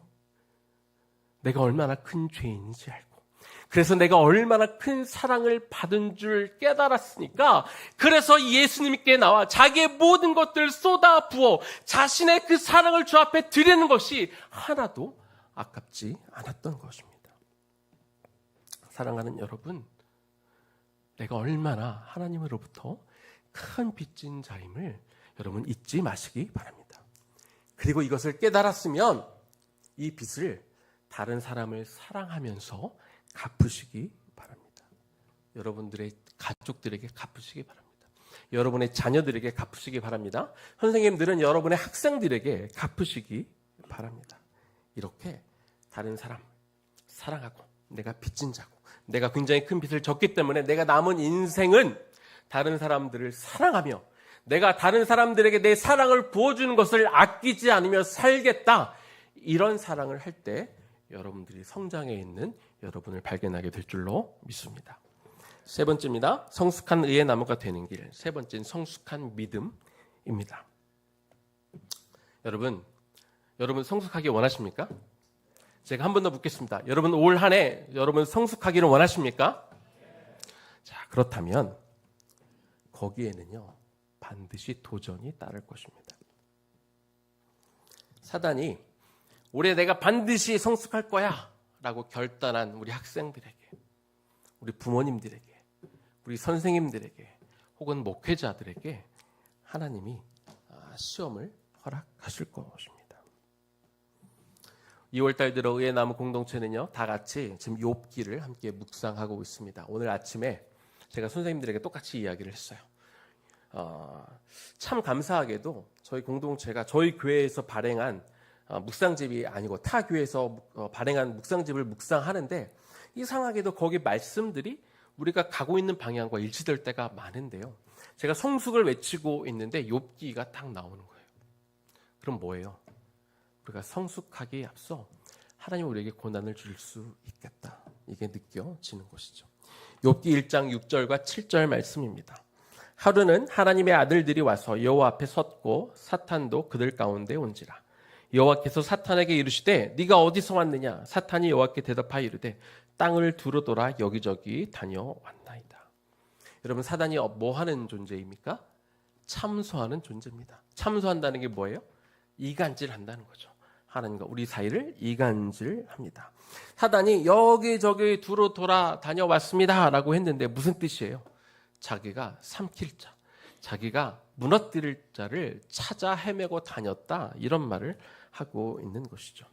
내가 얼마나 큰 죄인인지 알고, 그래서 내가 얼마나 큰 사랑을 받은 줄 깨달았으니까, 그래서 예수님께 나와 자기의 모든 것들을 쏟아 부어 자신의 그 사랑을 주 앞에 드리는 것이 하나도 아깝지 않았던 것입니다. 사랑하는 여러분, 내가 얼마나 하나님으로부터 큰 빚진 자임을 여러분 잊지 마시기 바랍니다. 그리고 이것을 깨달았으면 이 빚을 다른 사람을 사랑하면서 갚으시기 바랍니다. 여러분들의 가족들에게 갚으시기 바랍니다. 여러분의 자녀들에게 갚으시기 바랍니다. 선생님들은 여러분의 학생들에게 갚으시기 바랍니다. 이렇게 다른 사람 사랑하고 내가 빚진 자고 내가 굉장히 큰 빚을 졌기 때문에 내가 남은 인생은 다른 사람들을 사랑하며 내가 다른 사람들에게 내 사랑을 부어주는 것을 아끼지 않으며 살겠다. 이런 사랑을 할 때 여러분들이 성장해 있는 여러분을 발견하게 될 줄로 믿습니다. 세 번째입니다. 성숙한 의의 나무가 되는 길. 세 번째는 성숙한 믿음입니다. 여러분 성숙하기 원하십니까? 제가 한 번 더 묻겠습니다. 여러분 올 한 해 여러분 성숙하기를 원하십니까? 자, 그렇다면 거기에는요 반드시 도전이 따를 것입니다. 사단이 올해 내가 반드시 성숙할 거야 라고 결단한 우리 학생들에게, 우리 부모님들에게, 우리 선생님들에게 혹은 목회자들에게 하나님이 시험을 허락하실 것입니다. 2월달 들어 의의 나무 공동체는요 다 같이 지금 욥기를 함께 묵상하고 있습니다. 오늘 아침에 제가 선생님들에게 똑같이 이야기를 했어요. 참 감사하게도 저희 공동체가 저희 교회에서 발행한 묵상집이 아니고 타 교회에서 발행한 묵상집을 묵상하는데 이상하게도 거기 말씀들이 우리가 가고 있는 방향과 일치될 때가 많은데요. 제가 성숙을 외치고 있는데 욥기가 딱 나오는 거예요. 그럼 뭐예요? 우리가 성숙하기에 앞서 하나님 우리에게 고난을 줄 수 있겠다. 이게 느껴지는 것이죠. 욥기 1장 6절과 7절 말씀입니다. 하루는 하나님의 아들들이 와서 여호와 앞에 섰고 사탄도 그들 가운데 온지라. 여호와께서 사탄에게 이르시되 네가 어디서 왔느냐? 사탄이 여호와께 대답하여 이르되 땅을 두루 돌아 여기저기 다녀왔나이다. 여러분 사단이 뭐 하는 존재입니까? 참소하는 존재입니다. 참소한다는 게 뭐예요? 이간질한다는 거죠. 하나님과 우리 사이를 이간질합니다. 사단이 여기저기 두루 돌아 다녀왔습니다 라고 했는데 무슨 뜻이에요? 자기가 삼킬 자, 자기가 무너뜨릴 자를 찾아 헤매고 다녔다, 이런 말을 하고 있는 것이죠.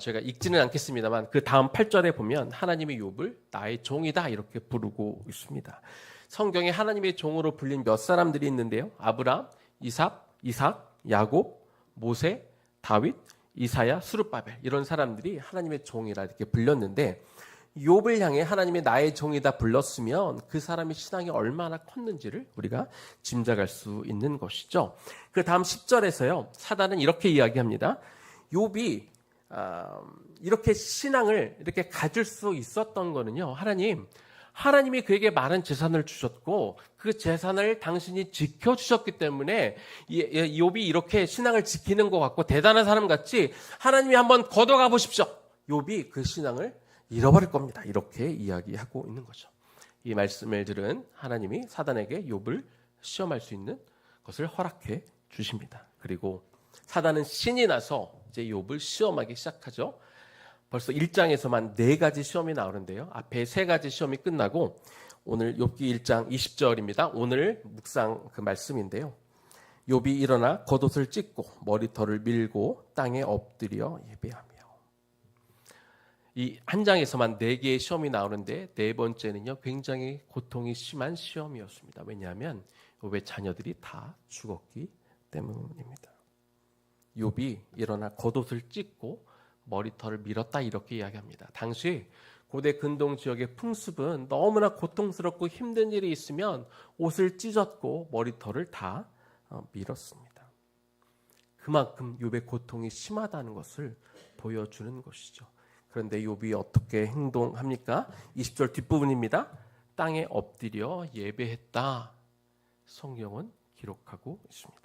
제가 읽지는 않겠습니다만 그 다음 8절에 보면 하나님의 욥을 나의 종이다 이렇게 부르고 있습니다. 성경에 하나님의 종으로 불린 몇 사람들이 있는데요. 아브라함, 이삭, 야곱, 모세, 다윗, 이사야, 스룹바벨, 이런 사람들이 하나님의 종이라 이렇게 불렸는데 욥을 향해 하나님의 나의 종이다 불렀으면 그 사람의 신앙이 얼마나 컸는지를 우리가 짐작할 수 있는 것이죠. 그 다음 10절에서요 사단은 이렇게 이야기합니다. 욥이 이렇게 신앙을 이렇게 가질 수 있었던 거는요, 하나님이 그에게 많은 재산을 주셨고 그 재산을 당신이 지켜주셨기 때문에 욥이 이렇게 신앙을 지키는 것 같고 대단한 사람 같이 하나님이 한번 걷어가 보십시오. 욥이 그 신앙을 잃어버릴 겁니다. 이렇게 이야기하고 있는 거죠. 이 말씀을 들은 하나님이 사단에게 욥을 시험할 수 있는 것을 허락해 주십니다. 그리고 사단은 신이 나서 이제 욥을 시험하기 시작하죠. 벌써 1장에서만 4가지 시험이 나오는데요. 앞에 3가지 시험이 끝나고 오늘 욥기 1장 20절입니다. 오늘 묵상 그 말씀인데요. 욥이 일어나 겉옷을 찢고 머리털을 밀고 땅에 엎드려 예배하며. 이 한 장에서만 4개의 시험이 나오는데 4번째는요. 굉장히 고통이 심한 시험이었습니다. 왜냐하면 욥의 자녀들이 다 죽었기 때문입니다. 욥이 일어나 겉옷을 찢고 머리털을 밀었다 이렇게 이야기합니다. 당시 고대 근동 지역의 풍습은 너무나 고통스럽고 힘든 일이 있으면 옷을 찢었고 머리털을 다 밀었습니다. 그만큼 욥의 고통이 심하다는 것을 보여주는 것이죠. 그런데 욥이 어떻게 행동합니까? 20절 뒷부분입니다. 땅에 엎드려 예배했다. 성경은 기록하고 있습니다.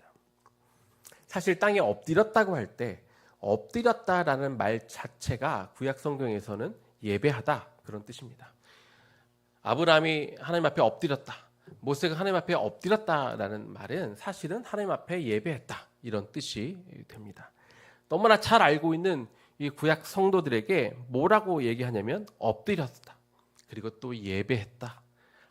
사실 땅에 엎드렸다고 할 때 엎드렸다라는 말 자체가 구약 성경에서는 예배하다 그런 뜻입니다. 아브라함이 하나님 앞에 엎드렸다, 모세가 하나님 앞에 엎드렸다라는 말은 사실은 하나님 앞에 예배했다 이런 뜻이 됩니다. 너무나 잘 알고 있는 이 구약 성도들에게 뭐라고 얘기하냐면 엎드렸다, 그리고 또 예배했다,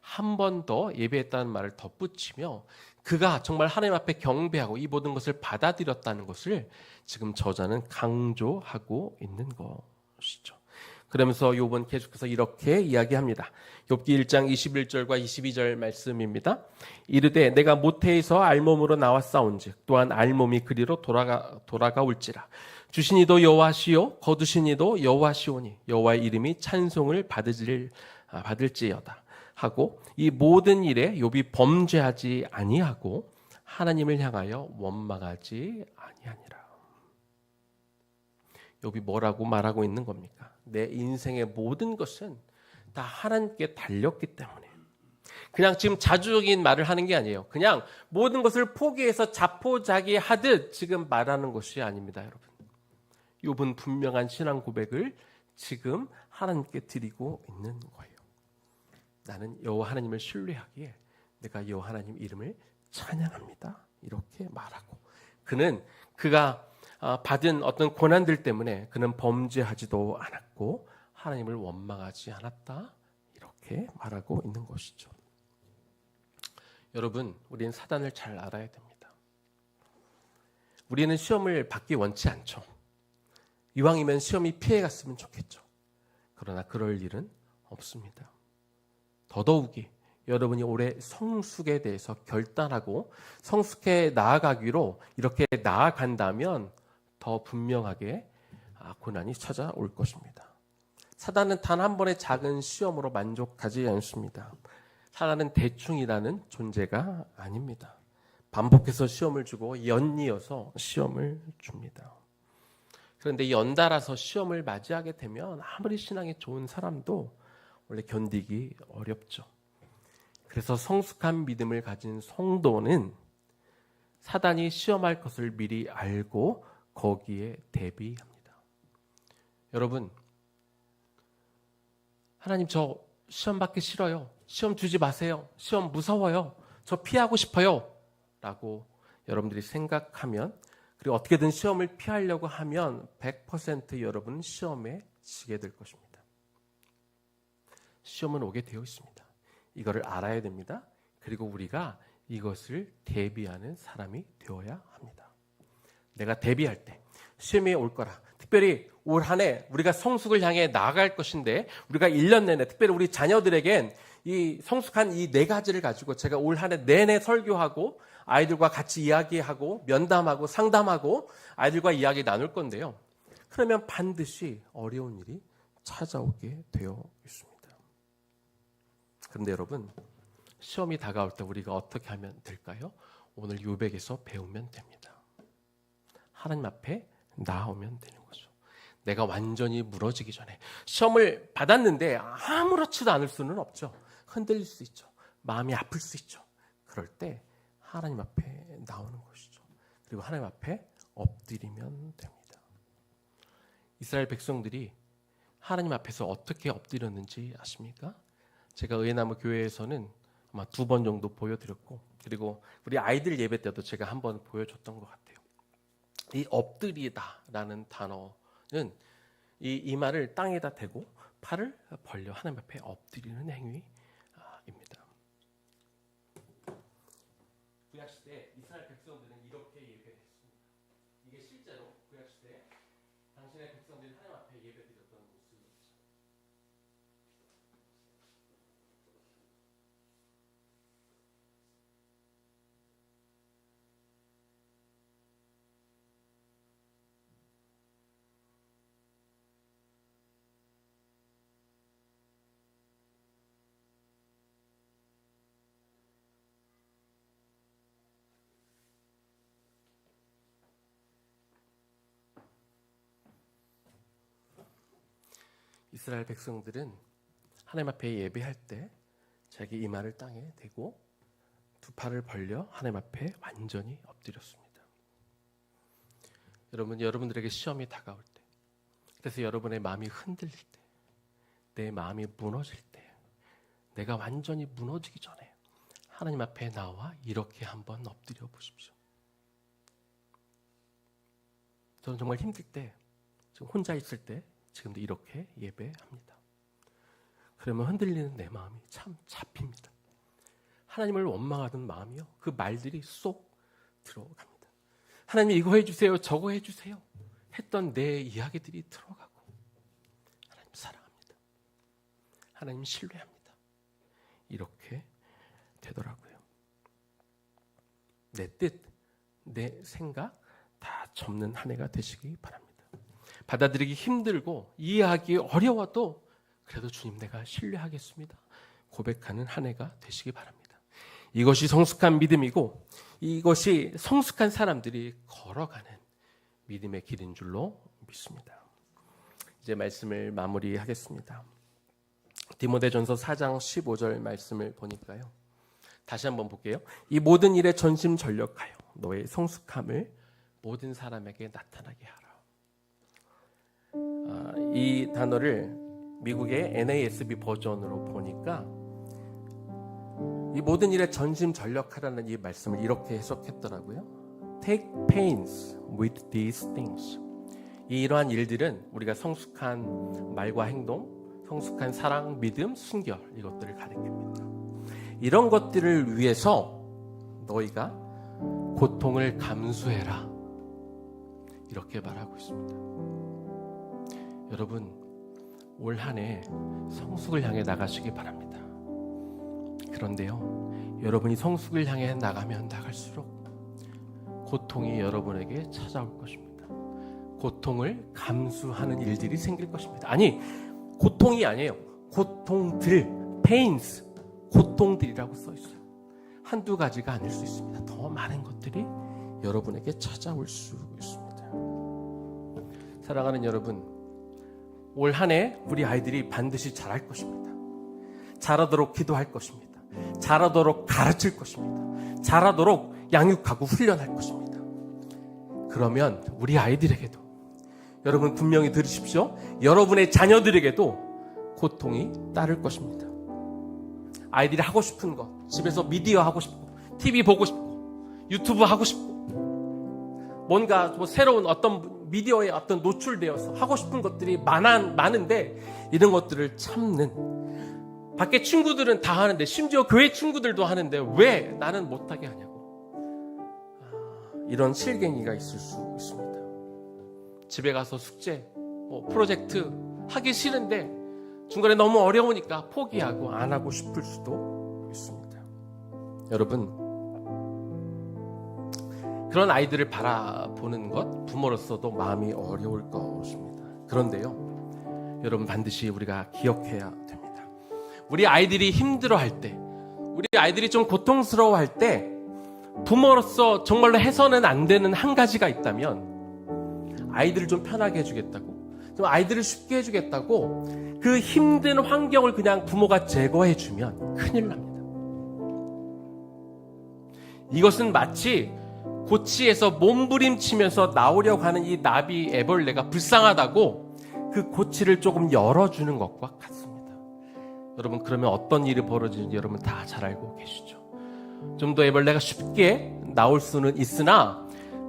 한 번 더 예배했다는 말을 덧붙이며 그가 정말 하나님 앞에 경배하고 이 모든 것을 받아들였다는 것을 지금 저자는 강조하고 있는 것이죠. 그러면서 욥은 계속해서 이렇게 이야기합니다. 욥기 1장 21절과 22절 말씀입니다. 이르되 내가 모태에서 알몸으로 나왔사온즉 또한 알몸이 그리로 돌아가올지라. 주시니도 여호와시요 거두시니도 여호와시오니 여호와의 이름이 찬송을 받을지어다 하고 이 모든 일에 욥이 범죄하지 아니하고 하나님을 향하여 원망하지 아니하니라. 욥이 뭐라고 말하고 있는 겁니까? 내 인생의 모든 것은 다 하나님께 달렸기 때문에, 그냥 지금 자주적인 말을 하는 게 아니에요. 그냥 모든 것을 포기해서 자포자기하듯 지금 말하는 것이 아닙니다, 여러분. 욥은 분명한 신앙 고백을 지금 하나님께 드리고 있는 거예요. 나는 여호와 하나님을 신뢰하기에 내가 여호와 하나님 이름을 찬양합니다. 이렇게 말하고, 그가 받은 어떤 고난들 때문에 그는 범죄하지도 않았고 하나님을 원망하지 않았다. 이렇게 말하고 있는 것이죠. 여러분, 우리는 사단을 잘 알아야 됩니다. 우리는 시험을 받기 원치 않죠. 이왕이면 시험이 피해갔으면 좋겠죠. 그러나 그럴 일은 없습니다. 더더욱이 여러분이 올해 성숙에 대해서 결단하고 성숙해 나아가기로 이렇게 나아간다면 더 분명하게 고난이 찾아올 것입니다. 사단은 단 한 번의 작은 시험으로 만족하지 않습니다. 사단은 대충이라는 존재가 아닙니다. 반복해서 시험을 주고 연이어서 시험을 줍니다. 그런데 연달아서 시험을 맞이하게 되면 아무리 신앙이 좋은 사람도 원래 견디기 어렵죠. 그래서 성숙한 믿음을 가진 성도는 사단이 시험할 것을 미리 알고 거기에 대비합니다. 여러분, 하나님 저 시험 받기 싫어요. 시험 주지 마세요. 시험 무서워요. 저 피하고 싶어요. 라고 여러분들이 생각하면, 그리고 어떻게든 시험을 피하려고 하면 100% 여러분은 시험에 지게 될 것입니다. 시험은 오게 되어 있습니다. 이거를 알아야 됩니다. 그리고 우리가 이것을 대비하는 사람이 되어야 합니다. 내가 대비할 때 시험이 올 거라, 특별히 올 한 해 우리가 성숙을 향해 나아갈 것인데, 우리가 1년 내내, 특별히 우리 자녀들에겐 이 성숙한 이 4가지를 가지고 제가 올 한 해 내내 설교하고 아이들과 같이 이야기하고 면담하고 상담하고 아이들과 이야기 나눌 건데요. 그러면 반드시 어려운 일이 찾아오게 되어 있습니다. 그런데 여러분, 시험이 다가올 때 우리가 어떻게 하면 될까요? 오늘 욥에게서 배우면 됩니다. 하나님 앞에 나오면 되는 거죠. 내가 완전히 무너지기 전에, 시험을 받았는데 아무렇지도 않을 수는 없죠. 흔들릴 수 있죠. 마음이 아플 수 있죠. 그럴 때 하나님 앞에 나오는 것이죠. 그리고 하나님 앞에 엎드리면 됩니다. 이스라엘 백성들이 하나님 앞에서 어떻게 엎드렸는지 아십니까? 제가 의회나무 교회에서는 아마 2번 정도 보여드렸고, 그리고 우리 아이들 예배 때도 제가 한번 보여줬던 것 같아요. 이 엎드리다라는 단어는 이 이마를 땅에다 대고 팔을 벌려 하나님 앞에 엎드리는 행위입니다. 구약시대 이스라엘 백성들은 이렇게 예배했습니다. 이게 실제로 구약시대 당신의 백성들이 하나님 앞에 예배드렸던 모습이죠. 이스라엘 백성들은 하나님 앞에 예배할 때 자기 이마를 땅에 대고 2팔을 벌려 하나님 앞에 완전히 엎드렸습니다. 여러분들에게 시험이 다가올 때, 그래서 여러분의 마음이 흔들릴 때, 내 마음이 무너질 때, 내가 완전히 무너지기 전에 하나님 앞에 나와 이렇게 한번 엎드려 보십시오. 저는 정말 힘들 때, 지금 혼자 있을 때 지금도 이렇게 예배합니다. 그러면 흔들리는 내 마음이 참 잡힙니다. 하나님을 원망하던 마음이요, 그 말들이 쏙 들어갑니다. 하나님 이거 해주세요, 저거 해주세요 했던 내 이야기들이 들어가고, 하나님 사랑합니다, 하나님 신뢰합니다, 이렇게 되더라고요. 내 뜻, 내 생각 다 접는 한 해가 되시기 바랍니다. 받아들이기 힘들고 이해하기 어려워도 그래도 주님 내가 신뢰하겠습니다 고백하는 한 해가 되시기 바랍니다. 이것이 성숙한 믿음이고 이것이 성숙한 사람들이 걸어가는 믿음의 길인 줄로 믿습니다. 이제 말씀을 마무리하겠습니다. 디모데전서 4장 15절 말씀을 보니까요. 다시 한번 볼게요. 이 모든 일에 전심전력하여 너의 성숙함을 모든 사람에게 나타나게 하라. 이 단어를 미국의 NASB 버전으로 보니까 이 모든 일에 전심전력하라는 이 말씀을 이렇게 해석했더라고요. Take pains with these things. 이러한 일들은 우리가 성숙한 말과 행동, 성숙한 사랑, 믿음, 순결 이것들을 가리킵니다. 이런 것들을 위해서 너희가 고통을 감수해라. 이렇게 말하고 있습니다. 여러분, 올 한 해 성숙을 향해 나가시기 바랍니다. 그런데요, 여러분이 성숙을 향해 나가면 나갈수록 고통이 여러분에게 찾아올 것입니다. 고통을 감수하는 일들이 생길 것입니다. 아니, 고통이 아니에요. 고통들, pains, 고통들이라고 써 있어요. 한두 가지가 아닐 수 있습니다. 더 많은 것들이 여러분에게 찾아올 수 있습니다. 사랑하는 여러분, 올 한 해 우리 아이들이 반드시 잘할 것입니다. 잘하도록 기도할 것입니다. 잘하도록 가르칠 것입니다. 잘하도록 양육하고 훈련할 것입니다. 그러면 우리 아이들에게도, 여러분 분명히 들으십시오. 여러분의 자녀들에게도 고통이 따를 것입니다. 아이들이 하고 싶은 것, 집에서 미디어 하고 싶고, TV 보고 싶고, 유튜브 하고 싶고, 뭔가 뭐 새로운 어떤 미디어에 어떤 노출되어서 하고 싶은 것들이 많은데 이런 것들을 참는, 밖에 친구들은 다 하는데, 심지어 교회 친구들도 하는데 왜 나는 못하게 하냐고, 이런 실갱이가 있을 수 있습니다. 집에 가서 숙제, 프로젝트 하기 싫은데 중간에 너무 어려우니까 포기하고 안 하고 싶을 수도 있습니다. 여러분, 그런 아이들을 바라보는 것 부모로서도 마음이 어려울 것입니다. 그런데요, 여러분 반드시 우리가 기억해야 됩니다. 우리 아이들이 힘들어할 때, 우리 아이들이 좀 고통스러워할 때 부모로서 정말로 해서는 안 되는 한 가지가 있다면, 아이들을 좀 편하게 해주겠다고, 좀 아이들을 쉽게 해주겠다고 그 힘든 환경을 그냥 부모가 제거해주면 큰일 납니다. 이것은 마치 고치에서 몸부림치면서 나오려고 하는 이 나비 애벌레가 불쌍하다고 그 고치를 조금 열어주는 것과 같습니다. 여러분, 그러면 어떤 일이 벌어지는지 여러분 다 잘 알고 계시죠? 좀 더 애벌레가 쉽게 나올 수는 있으나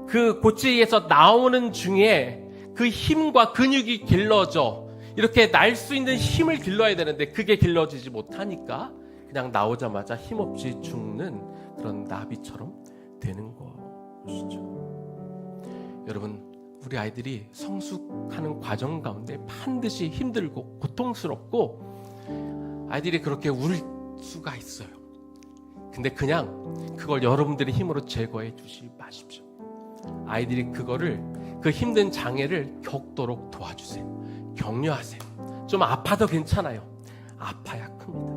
그 고치에서 나오는 중에 그 힘과 근육이 길러져 이렇게 날 수 있는 힘을 길러야 되는데 그게 길러지지 못하니까 그냥 나오자마자 힘없이 죽는 그런 나비처럼 되는 것이죠. 여러분, 우리 아이들이 성숙하는 과정 가운데 반드시 힘들고 고통스럽고 아이들이 그렇게 울 수가 있어요. 근데 그냥 그걸 여러분들의 힘으로 제거해 주지 마십시오. 아이들이 그 힘든 장애를 겪도록 도와주세요. 격려하세요. 좀 아파도 괜찮아요. 아파야 큽니다.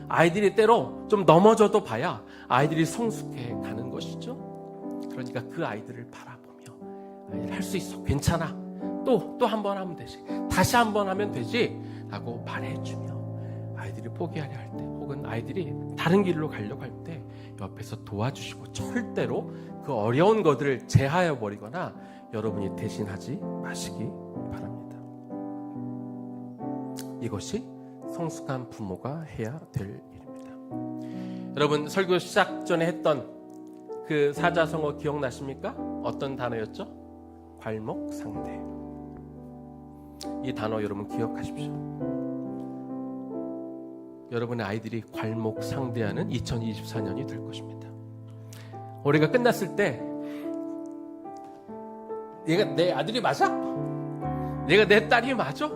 아이들이 때로 좀 넘어져도 봐야 아이들이 성숙해 가는 것이죠. 그러니까 그 아이들을 바라보며 아이들 할 수 있어, 괜찮아, 또 한 번 하면 되지, 다시 한 번 하면 되지 라고 말해주며 아이들이 포기하려 할 때, 혹은 아이들이 다른 길로 가려고 할 때 옆에서 도와주시고, 절대로 그 어려운 것들을 제하여 버리거나 여러분이 대신하지 마시기 바랍니다. 이것이 성숙한 부모가 해야 될 일입니다. 여러분, 설교 시작 전에 했던 그 사자성어 기억나십니까? 어떤 단어였죠? 괄목상대. 이 단어 여러분 기억하십시오. 여러분의 아이들이 괄목상대하는 2024년이 될 것입니다. 올해가 끝났을 때 얘가 내 아들이 맞아? 얘가 내 딸이 맞아?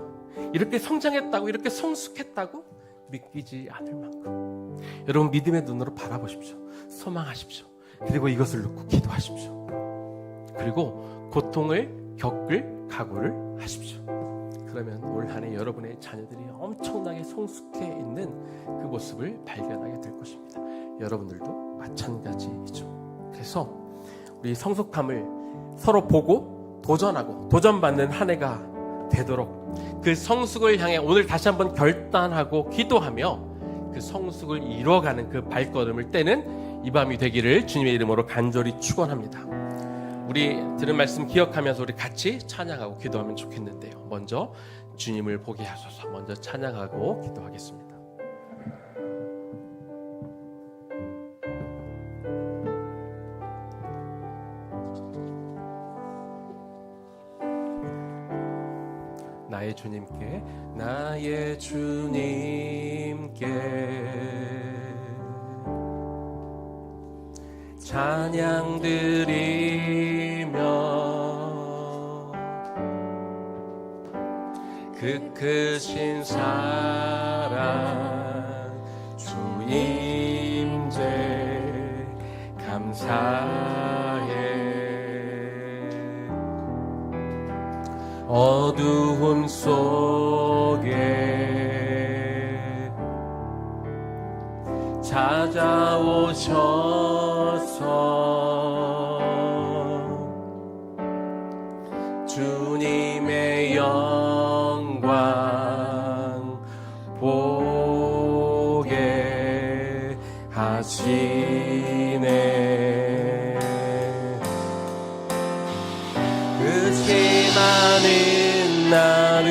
이렇게 성장했다고, 이렇게 성숙했다고 믿기지 않을 만큼 여러분 믿음의 눈으로 바라보십시오. 소망하십시오. 그리고 이것을 놓고 기도하십시오. 그리고 고통을 겪을 각오를 하십시오. 그러면 올 한 해 여러분의 자녀들이 엄청나게 성숙해 있는 그 모습을 발견하게 될 것입니다. 여러분들도 마찬가지이죠. 그래서 우리 성숙함을 서로 보고 도전하고 도전받는 한 해가 되도록 그 성숙을 향해 오늘 다시 한번 결단하고 기도하며 그 성숙을 이뤄가는 그 발걸음을 떼는 이 밤이 되기를 주님의 이름으로 간절히 축원합니다. 우리 들은 말씀 기억하면서 우리 같이 찬양하고 기도하면 좋겠는데요. 먼저 주님을 보게 하소서 먼저 찬양하고 기도하겠습니다. 나의 주님께 나의 주님께 찬양 드리며 그 크신 사랑 주 임재 감사해 어두움 속에 찾아오셔서 주님의 영광 보게 하시네 의심하는 나를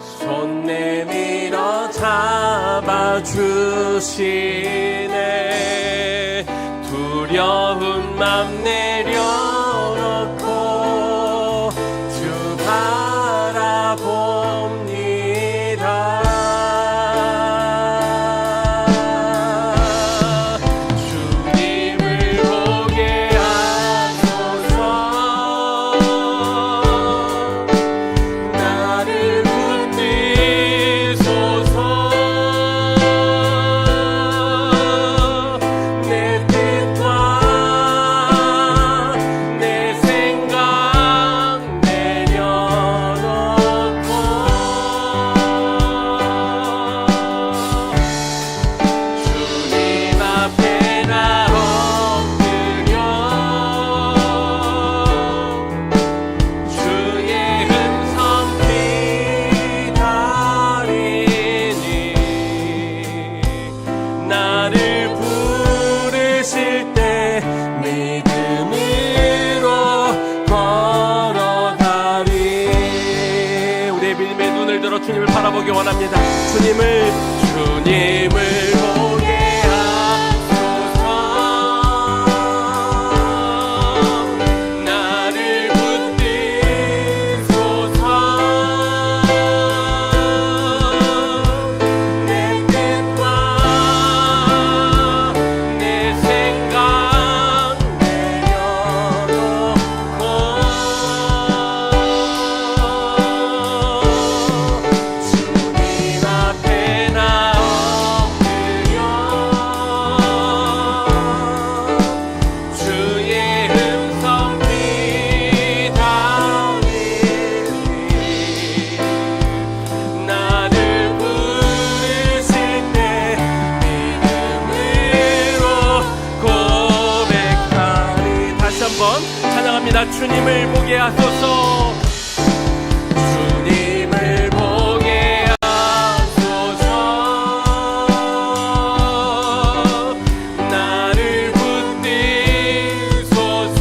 손 내밀어 잡아주시네 두려운 맘 내려놓고 주 바라봅니다 주님을 보게 하소서 나를 붙드소서 내 뜻과 내 생각 내려놓고 주님 앞에 나 엎드려 주의 음성 기다리니 나를 부르실 때 믿음으로 걸어가리 우리의 믿음의 눈을 들어 주님을 바라보기 원합니다. 주님을 보게 하소서 나를 붙드소서 내 뜻과 내 생각 내려놓고 주님 앞에 나 엎드려 주의 음성 기다리니 나를 부르실 때 믿음으로 고백하리 다시 한번 찬양합니다. 주님을 보게 하소서 주님을 보게 하소서 나를 붙드소서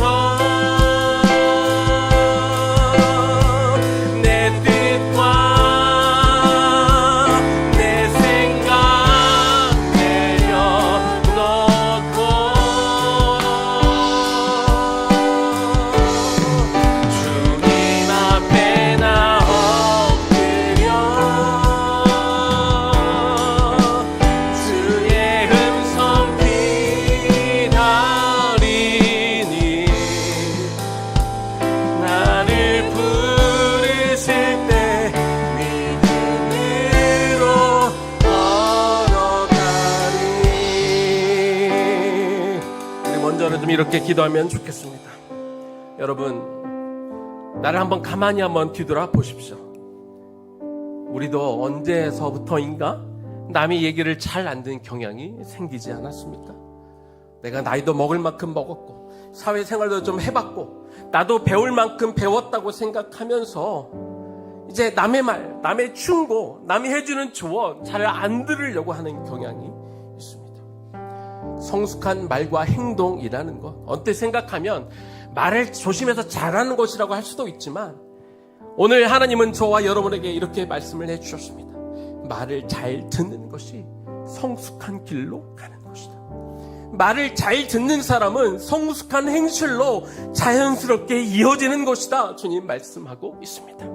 내 뜻과 내 생각 내려놓고 주님 앞에 나 엎드려 주의 음성 기다리니 나를 부르실 때 믿음으로 걸어가리 우리 먼저는 좀 이렇게 기도하면 좋겠습니다. 여러분 나를 한번 가만히 한번 뒤돌아 보십시오. 우리도 언제서부터인가 남의 얘기를 잘 안 듣는 경향이 생기지 않았습니까? 내가 나이도 먹을 만큼 먹었고 사회생활도 좀 해봤고 나도 배울 만큼 배웠다고 생각하면서 이제 남의 말, 남의 충고, 남이 해주는 조언 잘 안 들으려고 하는 경향이 있습니다. 성숙한 말과 행동이라는 것, 언뜻 생각하면 말을 조심해서 잘하는 것이라고 할 수도 있지만 오늘 하나님은 저와 여러분에게 이렇게 말씀을 해주셨습니다. 말을 잘 듣는 것이 성숙한 길로 가는 것이다. 말을 잘 듣는 사람은 성숙한 행실로 자연스럽게 이어지는 것이다. 주님 말씀하고 있습니다.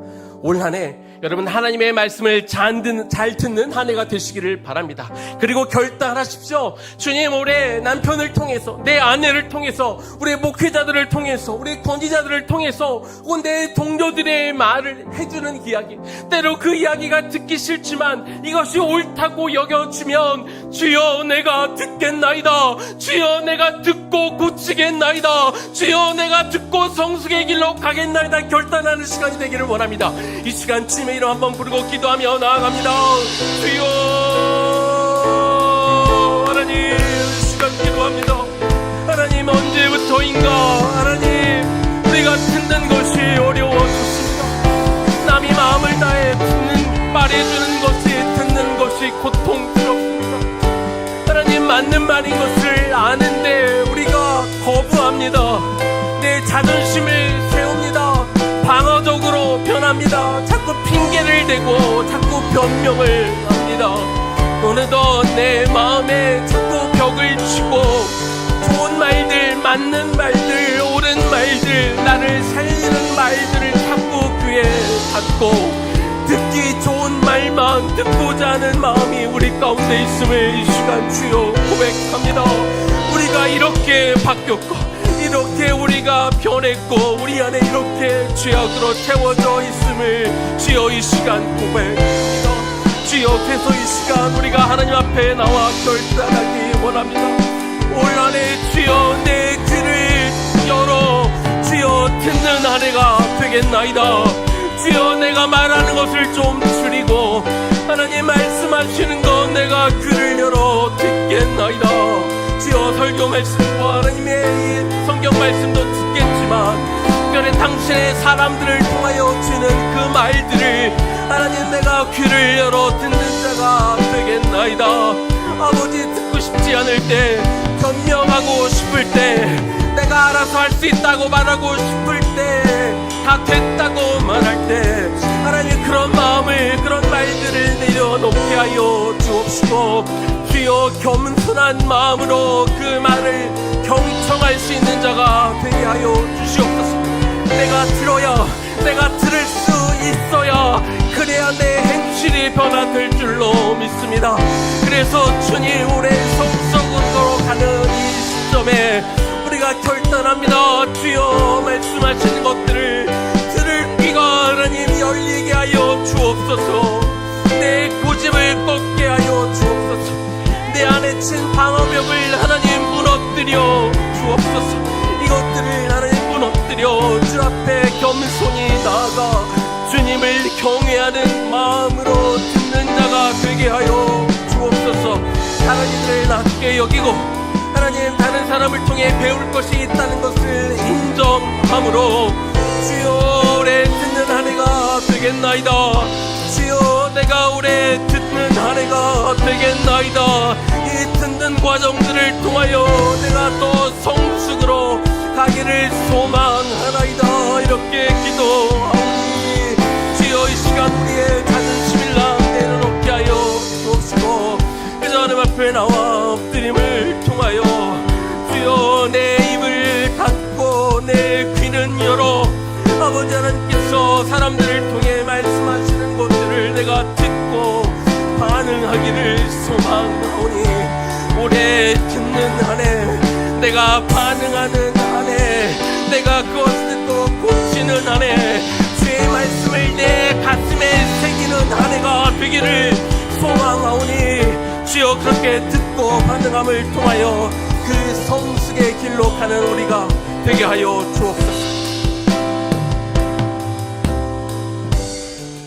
올 한 해 여러분 하나님의 말씀을 잘 듣는 한 해가 되시기를 바랍니다. 그리고 결단하십시오. 주님, 올해 남편을 통해서, 내 아내를 통해서, 우리 목회자들을 통해서, 우리 권위자들을 통해서, 혹은 내 동료들의 말을 해주는 이야기, 때로 그 이야기가 듣기 싫지만 이것이 옳다고 여겨주면 주여 내가 듣겠나이다. 주여 내가 듣고 고치겠나이다. 주여 내가 듣고 성숙의 길로 가겠나이다. 결단하는 시간이 되기를 원합니다. 이 시간쯤에 이름 한번 부르고 기도하며 나아갑니다. 주여, 하나님, 이 시간 기도합니다. 하나님, 언제부터인가 하나님 우리가 듣는 것이 어려워졌습니다. 남이 마음을 다해 말해주는 것이, 듣는 것이 고통스럽습니다. 하나님, 맞는 말인 것을 아는데 우리가 거부합니다. 내 자존심을 세웁니다. 방어적으로 변합니다. 자꾸 핑계를 대고 자꾸 변명을 합니다. 어느덧 내 마음에 자꾸 벽을 치고 좋은 말들, 맞는 말들, 옳은 말들, 나를 살리는 말들을 자꾸 귀에 닫고 듣기 좋은 말만 듣고자 하는 마음이 우리 가운데 있음을 이 시간 주여 고백합니다. 우리가 이렇게 바뀌었고 이렇게 우리가 변했고 우리 안에 이렇게 죄악으로 채워져 있음을 주여 이 시간 고백합니다. 주여, 계속 이 시간 우리가 하나님 앞에 나와 결단하기 원합니다. 올 한 해 주여 내 귀를 열어 주여 듣는 한 해가 되겠나이다. 주여, 내가 말하는 것을 좀 줄이고 하나님 말씀하시는 것 내가 귀를 열어 듣겠나이다. 주여, 설교 말씀과 하나님의 이 성경 말씀도 듣겠지만 특별히 당신의 사람들을 통하여 주는 그 말들을 하나님 내가 귀를 열어 듣는 자가 되겠나이다. 아버지, 듣고 싶지 않을 때, 변명하고 싶을 때, 내가 알아서 할 수 있다고 말하고 싶을 때, 다 됐다고 말할 때 하나님 그런 마음을, 그런 말들을 내려놓게 하여 주옵시고 주여, 겸손한 마음으로 그 말을 경청할 수 있는 자가 되게 하여 주시옵소서. 내가 들어야, 내가 들을 수 있어야 그래야 내 행실이 변화될 줄로 믿습니다. 그래서 주님, 올해 성숙으로 가는 이 시점에 우리가 결단합니다. 주여, 말씀하시는 것들을 들을 귀가 하나님 열리게 하여 주옵소서. 내 고집을 꺾게 하여 주옵소서. 내 안에 친 방어벽을 하나님 무너뜨려 주옵소서. 이것들을 하나님 무너뜨려 주 앞에 겸손히 나아가 주님을 경외하는 마음으로 듣는 자가 되게 하여 주옵소서. 하나님을 낮게 여기고 하나님 다른 사람을 통해 배울 것이 있다는 것을 인정함으로 주여, 올해 듣는 한 해가 되겠나이다. 주여, 내가 올해 듣는 한 해가 되겠나이다. 이 듣는 과정들을 통하여 내가 또 성숙으로 가기를 소망하나이다. 이렇게 기도하오니 주여, 이 시간 우리의 자존심일랑 내려놓게 하여 주옵시고 그저 하나님 앞에 나와 엎드림을 통하여 주여, 내 입을 닫고 내 귀는 열어 아버지 하나님께서 사람들을 통해 말씀하시는 것들을 내가 듣고 반응하기를 소망하오니 올해 듣는 한 해, 내가 반응하는 한 해, 내가 그것을 또 고치는 한 해, 주의 말씀을 내 가슴에 새기는 한 해가 되기를 소망하오니 주여, 그렇게 듣고 반응함을 통하여 그 성숙의 길로 가는 우리가 되게 하여 주옵소서.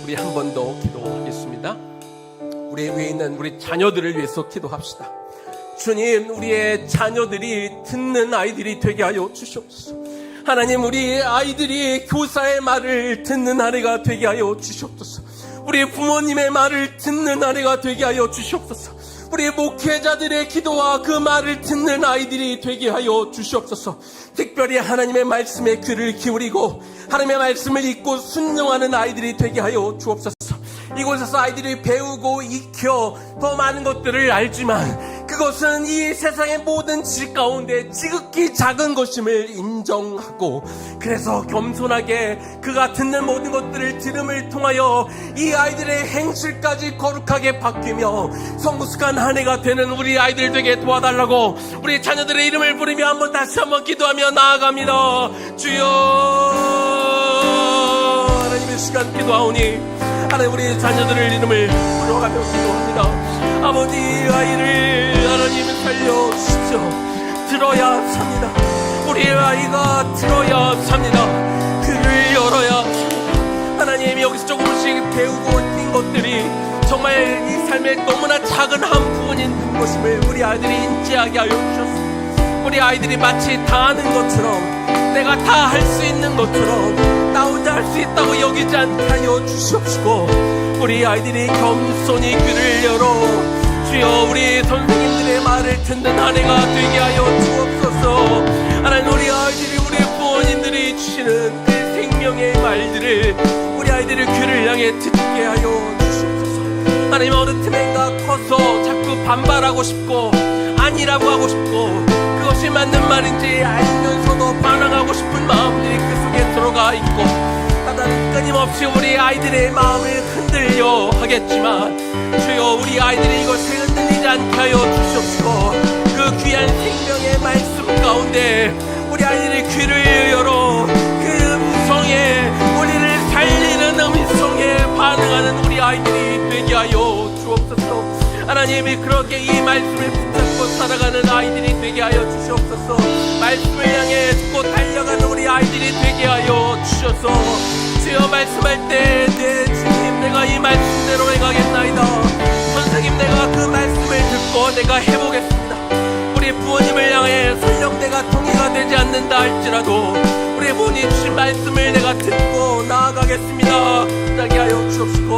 우리 한 번 더 기도하겠습니다. 우리 위에 있는 우리 자녀들을 위해서 기도합시다. 주님, 우리의 자녀들이 듣는 아이들이 되게 하여 주시옵소서. 하나님, 우리 아이들이 교사의 말을 듣는 아이가 되게 하여 주시옵소서. 우리 부모님의 말을 듣는 아이가 되게 하여 주시옵소서. 우리 목회자들의 기도와 그 말을 듣는 아이들이 되게 하여 주시옵소서. 특별히 하나님의 말씀에 귀를 기울이고 하나님의 말씀을 읽고 순종하는 아이들이 되게 하여 주옵소서. 이곳에서 아이들이 배우고 익혀 더 많은 것들을 알지만 그것은 이 세상의 모든 질 가운데 지극히 작은 것임을 인정하고, 그래서 겸손하게 그가 듣는 모든 것들을 들음을 통하여 이 아이들의 행실까지 거룩하게 바뀌며 성숙한 한 해가 되는 우리 아이들 되게 도와달라고 우리 자녀들의 이름을 부르며 한번 다시 한번 기도하며 나아갑니다. 주여, 하나님의 시간 기도하오니 하나님, 우리 자녀들의 이름을 부르어가며 기도합니다. 아버지, 아이를 하나님 살려주십시오. 들어야 삽니다. 우리 아이가 들어야 삽니다. 귀를 열어야 삽니다. 하나님, 여기서 조금씩 배우고 뛴 것들이 정말 이 삶의 너무나 작은 한 부분인 것임을 우리 아이들이 인지하게 하여 주셨습니다. 우리 아이들이 마치 다 아는 것처럼, 내가 다 할 수 있는 것처럼 나 혼자 할 수 있다고 여기지 않게 하여 주시옵시고, 우리 아이들이 겸손히 귀를 열어 주여 우리 선생님들의 말을 듣는 한 해가 되게 하여 주옵소서. 하나님, 우리 아이들이, 우리 부모님들이 주시는 그 생명의 말들을 우리 아이들의 귀를 향해 듣게 하여 주시옵소서. 하나님, 어느 틈엔가 커서 자꾸 반발하고 싶고 아니라고 하고 싶고 그것이 맞는 말인지 알면서도 반항하고 싶은 마음들이 그 속에 들어가 있고, 하나님, 끊임없이 우리 아이들의 마음을 흔들려 하겠지만 주여 우리 아이들이 이것을 흔들리지 않게 하여 주시옵시고, 그 귀한 생명의 말씀 가운데 우리 아이들의 귀를 열어 그 음성에, 우리를 살리는 음성에 반응하는 우리 아이들이 되게 하여 주옵소서. 하나님이 그렇게 이 말씀을 붙잡고 살아가는 아이들이 되게 하여 주시옵소서. 말씀을 향해 듣고 달려가는 우리 아이들이 되게 하여 주셔서 주여, 말씀할 때 내 주님, 내가 이 말씀대로 행하겠나이다. 선생님, 내가 그 말씀을 듣고 내가 해보겠습니다. 우리 부모님을 향해 설령 내가 동의가 되지 않는다 할지라도 우리 부모님 주신 말씀을 내가 듣고 나아가겠습니다. 하게 하여 주옵시고,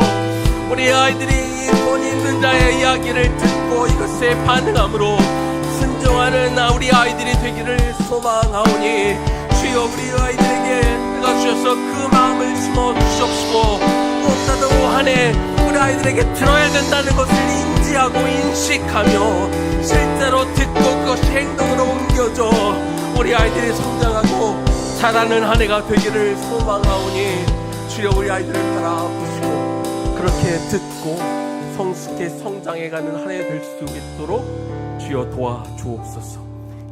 우리 아이들이 이 본인 있는 자의 이야기를 듣고 이것에 반응함으로 순종하는 우리 아이들이 되기를 소망하오니 주여, 우리 아이들에게 내가 주셔서 그 마음을 심어 주시옵시고, 무엇보다도 한 해 우리 아이들에게 들어야 된다는 것을 인지하고 인식하며 실제로 듣고 그것이 행동으로 옮겨져 우리 아이들이 성장하고 자라는 한 해가 되기를 소망하오니 주여, 우리 아이들을 바라보시고 그렇게 듣고 성숙해 성장해가는 한 해 될 수 있도록 주여 도와주옵소서.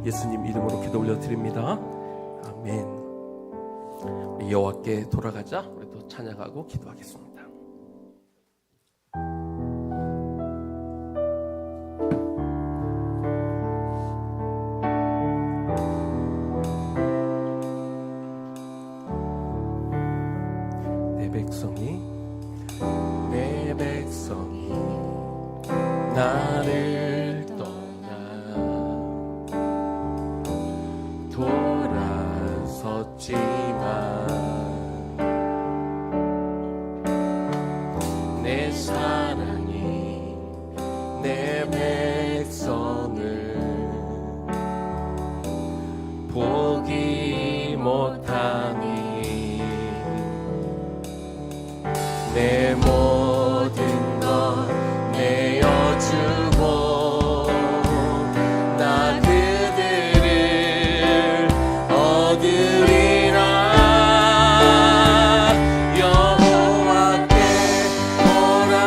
예수님 이름으로 기도 올려드립니다. 아멘. 우리 여호와께 돌아가자. 우리도 찬양하고 기도하겠습니다. 내 백성이 나를 떠나 돌아섰지만 내 사랑이 내 백성을 보기 못하니 내 모든 것 내어주고 나 그들을 얻으리라. 여호와께 돌아가자.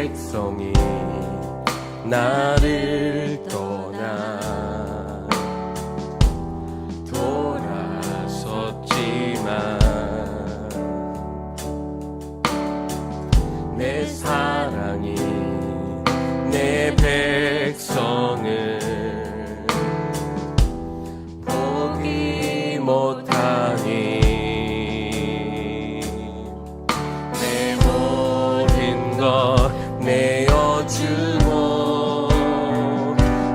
백성이 나를 떠나 돌아섰지만 내 사랑이 내 백성을 포기 못하니 내 모든 것 내어주고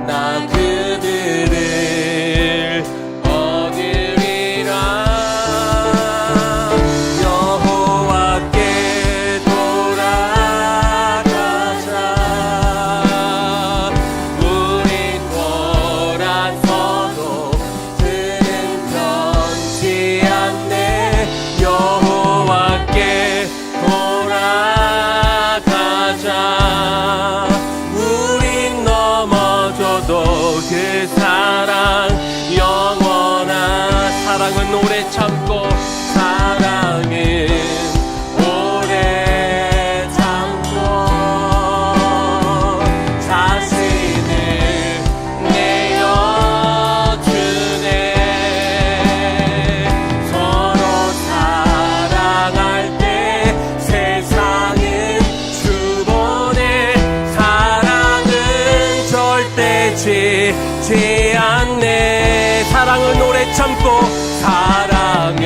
나 그들을 얻으리라. 여호와께 돌아가자. 우린 돌아서도 그는 변치 않네. 여호와께 돌아가자. 우린 넘어져도 그 사랑 영원한 사랑은 오래 참고 사랑은 오래 참고 자신을 내어주네. 서로 사랑할 때 세상은 주보내. 사랑은 절대 지지 않네. 사랑은 오래 참고 사랑은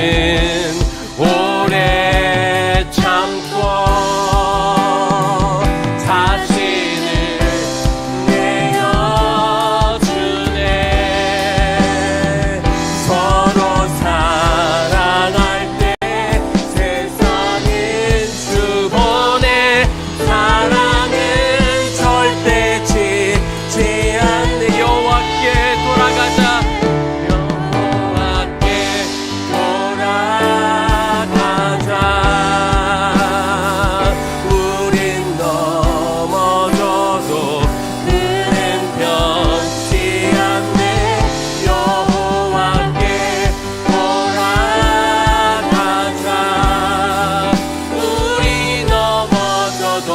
오래 참고 자신을 내어주네. 서로 사랑할 때 세상은 주보내. 사랑은 절대 지지 않네. 여호와께 돌아가자. 여호와께 돌아가자. 우린 넘어져도 그는 변치 않네. 여호와께 돌아가자. 우리 넘어져도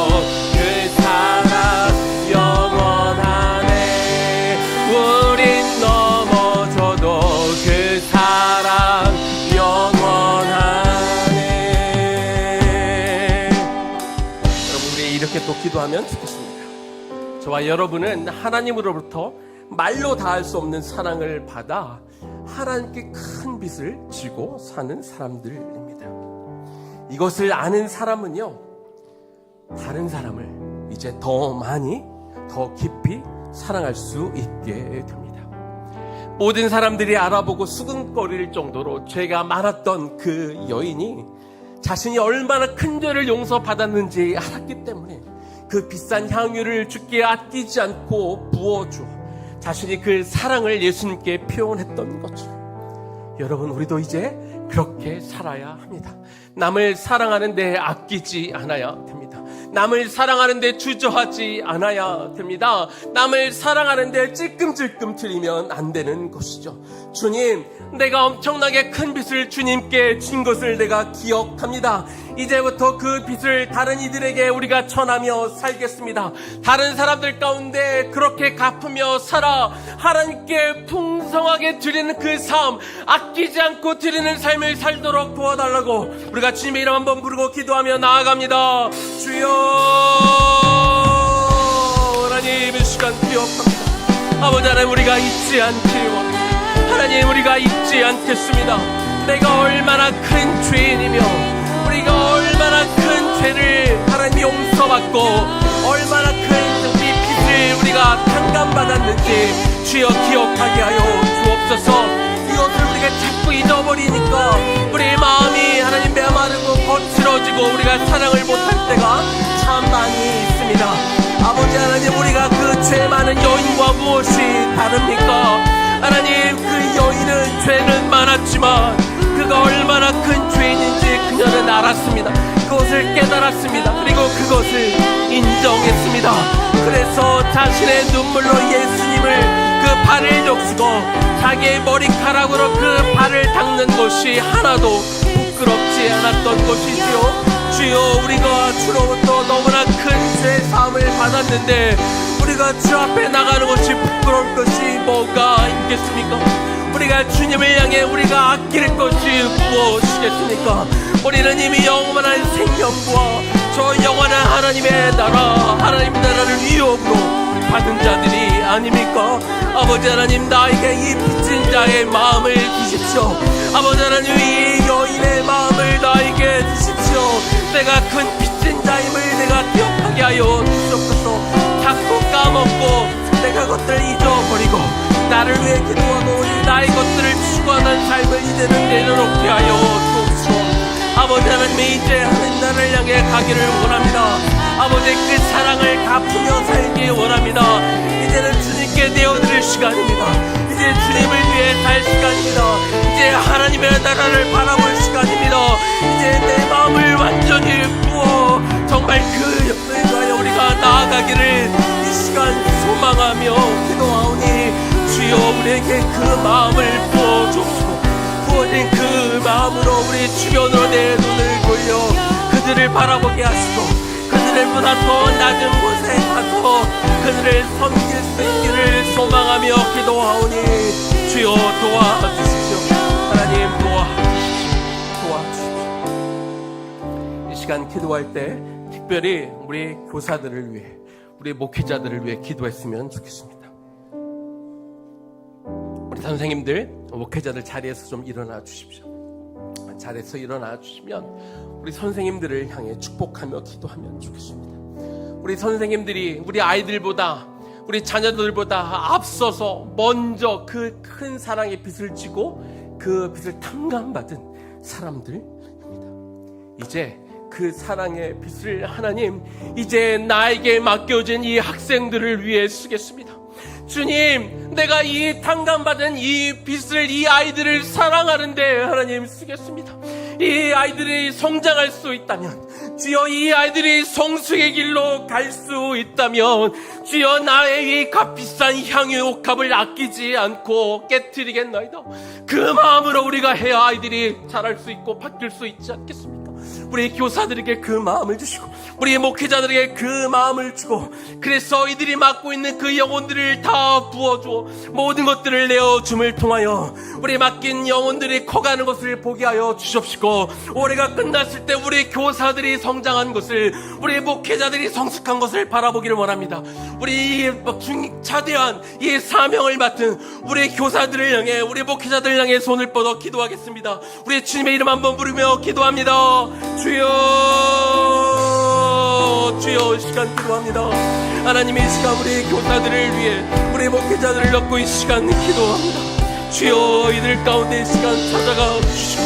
그 사랑 영원하네. 우린 넘어져도 그 사랑 영원하네. 여러분, 우리 이렇게 또 기도하면 좋겠습니다. 저와 여러분은 하나님으로부터 말로 다할 수 없는 사랑을 받아 하나님께 큰 빚을 지고 사는 사람들입니다. 이것을 아는 사람은요, 다른 사람을 이제 더 많이, 더 깊이 사랑할 수 있게 됩니다. 모든 사람들이 알아보고 수근거릴 정도로 죄가 많았던 그 여인이 자신이 얼마나 큰 죄를 용서받았는지 알았기 때문에 그 비싼 향유를 주께 아끼지 않고 부어주어 자신이 그 사랑을 예수님께 표현했던 것처럼 여러분, 우리도 이제 그렇게 살아야 합니다. 남을 사랑하는데 아끼지 않아야 됩니다. 남을 사랑하는데 주저하지 않아야 됩니다. 남을 사랑하는데 찔끔찔끔 드리면 안 되는 것이죠. 주님, 내가 엄청나게 큰 빚을 주님께 진 것을 내가 기억합니다. 이제부터 그 빚을 다른 이들에게 우리가 전하며 살겠습니다. 다른 사람들 가운데 그렇게 갚으며 살아 하나님께 풍성하게 드리는 그 삶, 아끼지 않고 드리는 삶을 살도록 도와달라고 우리가 주님의 이름 한번 부르고 기도하며 나아갑니다. 주여, 하나님, 이 시간 기억합니다. 아버지 하나님, 우리가 잊지 않기를 원합니다. 하나님, 우리가 잊지 않겠습니다. 내가 얼마나 큰 죄인이며 우리가 얼마나 큰 죄를 하나님 용서받고 얼마나 큰 우리 빚을 우리가 탕감받았는지 주여 기억하게 하여 주옵소서. 이것을 우리가 자꾸 잊어버리니까 우리의 마음이 하나님 메마르고 거칠어지고 우리가 사랑을 못할 때가 참 많이 있습니다. 아버지 하나님, 우리가 그 죄 많은 여인과 무엇이 다릅니까? 하나님, 그 여인은 죄는 많았지만 그가 얼마나 큰 죄인인지 그녀는 알았습니다. 그것을 깨달았습니다. 그리고 그것을 인정했습니다. 그래서 자신의 눈물로 예수님을 그 발을 적시고 자기의 머리카락으로 그 발을 닦는 것이 하나도 부끄럽지 않았던 것이지요. 주여, 우리가 주로부터 너무나 큰 죄 사함을 받았는데 우리가 주 앞에 나가는 것이 부끄러울 것이 뭐가 있겠습니까? 우리가 주님을 향해 우리가 아낄 것이 무엇이겠습니까? 우리는 이미 영원한 생명과 저 영원한 하나님의 나라, 하나님의 나라를 위협으로 받은 자들이 아닙니까? 아버지 하나님, 나에게 이 빚진 자의 마음을 주십시오. 아버지 하나님, 이 여인의 마음을 나에게 주십시오. 내가 큰 빚진 자임을 내가 기억하게 하여 주옵소서. 자꾸 까먹고 내가 그것들을 잊어버리고 나를 위해 기도하고 나의 것들을 추구하는 삶을 이제는 내려놓게 하여 주옵소서. 아버지 하나님, 이제 하나님 나라를 향해 가기를 원합니다. 아버지, 그 사랑을 갚으며 살기 원합니다. 이제는 주님께 내어드릴 시간입니다. 이제 주님을 위해 살 시간입니다. 이제 하나님의 나라를 바라볼 시간입니다. 이제 내 마음을 완전히 부어 정말 그 역사에 가여 우리가 나아가기를 이 시간 소망하며 기도하오니, 주여 우리에게 그 마음을 부어주옵소서. 부어진 그 마음으로 우리 주변으로 내 눈을 돌려 그들을 바라보게 하시고 그들보다 더 낮은 곳에 가서 그들을 섬길 수 있기를 소망하며 기도하오니, 주여 도와주십시오. 하나님 도와주십시오. 이 시간 기도할 때 특별히 우리 교사들을 위해, 우리 목회자들을 위해 기도했으면 좋겠습니다. 우리 선생님들, 목회자들 자리에서 좀 일어나 주십시오. 자리에서 일어나 주시면 우리 선생님들을 향해 축복하며 기도하면 좋겠습니다. 우리 선생님들이 우리 아이들보다, 우리 자녀들보다 앞서서 먼저 그 큰 사랑의 빚을 지고 그 빚을 탕감받은 사람들입니다. 이제 그 사랑의 빚을 하나님, 이제 나에게 맡겨진 이 학생들을 위해 쓰겠습니다. 주님, 내가 이 탕감받은 이 빚을, 이 아이들을 사랑하는데 하나님 쓰겠습니다. 이 아이들이 성장할 수 있다면, 주여 이 아이들이 성숙의 길로 갈 수 있다면, 주여 나의 이 값비싼 향유 옥합을 아끼지 않고 깨트리겠나이다. 그 마음으로 우리가 해야 아이들이 자랄 수 있고 바뀔 수 있지 않겠습니까? 우리 교사들에게 그 마음을 주시고 우리 목회자들에게 그 마음을 주고, 그래서 이들이 맡고 있는 그 영혼들을 다 부어줘 모든 것들을 내어줌을 통하여 우리 맡긴 영혼들이 커가는 것을 보게 하여 주십시고, 올해가 끝났을 때 우리 교사들이 성장한 것을, 우리 목회자들이 성숙한 것을 바라보기를 원합니다. 우리 차대한 이 사명을 맡은 우리 교사들을 향해, 우리 목회자들을 향해 손을 뻗어 기도하겠습니다. 우리 주님의 이름 한번 부르며 기도합니다. 주여, 주여, 시간 기도합니다. 하나님, 이 시간 우리 교사들을 위해, 우리 목회자들을 넣고 이 시간 기도합니다. 주여, 이들 가운데 이 시간 찾아가 주시고,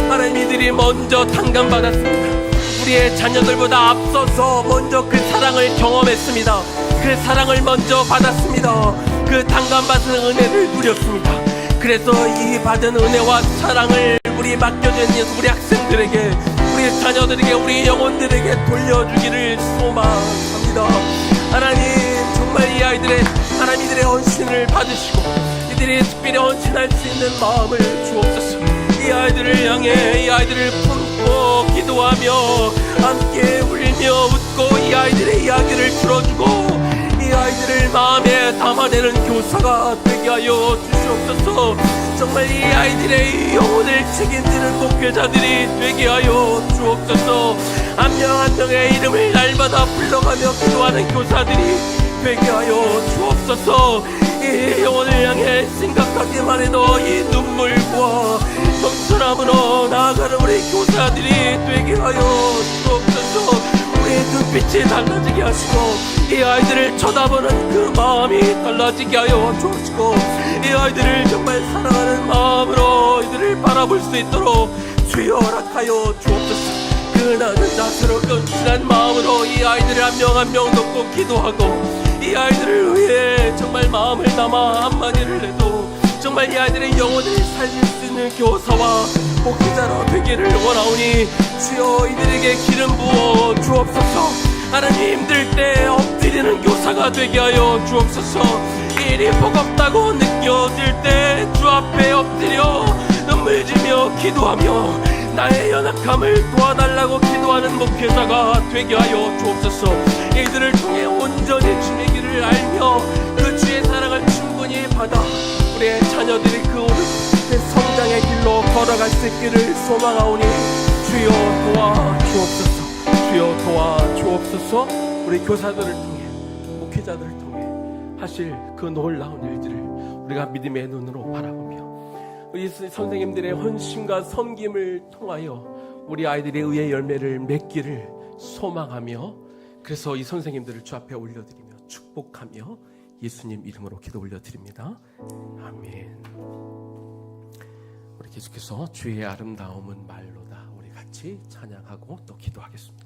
하나님, 이들이 먼저 탕감받았습니다. 우리의 자녀들보다 앞서서 먼저 그 사랑을 경험했습니다. 그 사랑을 먼저 받았습니다. 그 탕감받은 은혜를 누렸습니다. 그래서 이 받은 은혜와 사랑을 우리 맡겨진 우리 학생들에게, 우리 자녀들에게, 우리 영혼들에게 돌려주기를 소망합니다. 하나님, 정말 이 아이들의, 하나님 이들의 헌신을 받으시고 이들이 특별히 헌신할 수 있는 마음을 주옵소서. 이 아이들을 향해, 이 아이들을 품고 기도하며 함께 울며 웃고 이 아이들의 이야기를 들어주고 이 아이들을 마음에 담아내는 교사가 되게 하여 주시옵소서. 정말 이 아이들의 영혼을 책임지는 목회자들이 되게 하여 주옵소서. 한 명 한 명의 이름을 날마다 불러가며 기도하는 교사들이 되게 하여 주옵소서. 이 영혼을 향해 생각하기만 해도 이 눈물과 청순함으로 나아가는 우리 교사들이 되게 하여 주옵소서. 우리의 눈빛이 달라지게 하시고 이 아이들을 쳐다보는 그 마음이 달라지게 하여 주시고 이 아이들을 정말 사랑하는 마음으로 이들을 바라볼 수 있도록 주여 허락하여 주옵소서. 그 낮은 자세로 끈질한 마음으로 이 아이들을 한 명 한 명 놓고 기도하고 이 아이들을 위해 정말 마음을 담아 한마디를 해도 정말 이 아이들의 영혼을 살릴 수 있는 교사와 목회자로 되기를 원하오니 주여 이들에게 기름 부어 주옵소서. 하나님, 힘들 때 엎드리는 교사가 되게 하여 주옵소서. 일이 버겁다고 느껴질 때 주 앞에 엎드려 눈물 지며 기도하며 나의 연약함을 도와달라고 기도하는 목회자가 되게 하여 주옵소서. 이들을 통해 온전히 주의 길을 알며 그 주의 사랑을 충분히 받아 우리의 자녀들이 그 오른 성장의 길로 걸어갈 수 있기를 소망하오니 주여 도와 주옵소서. 주여 도와 주옵소서. 우리 교사들을 통해 목회자들을 통해 하실 그 놀라운 일들을 우리가 믿음의 눈으로 바라보며 우리 선생님들의 헌신과 섬김을 통하여 우리 아이들의 의의 열매를 맺기를 소망하며, 그래서 이 선생님들을 주 앞에 올려드리며 축복하며 예수님 이름으로 기도 올려드립니다. 아멘. 우리 계속해서 주의 아름다움은 말로다, 우리 같이 찬양하고 또 기도하겠습니다.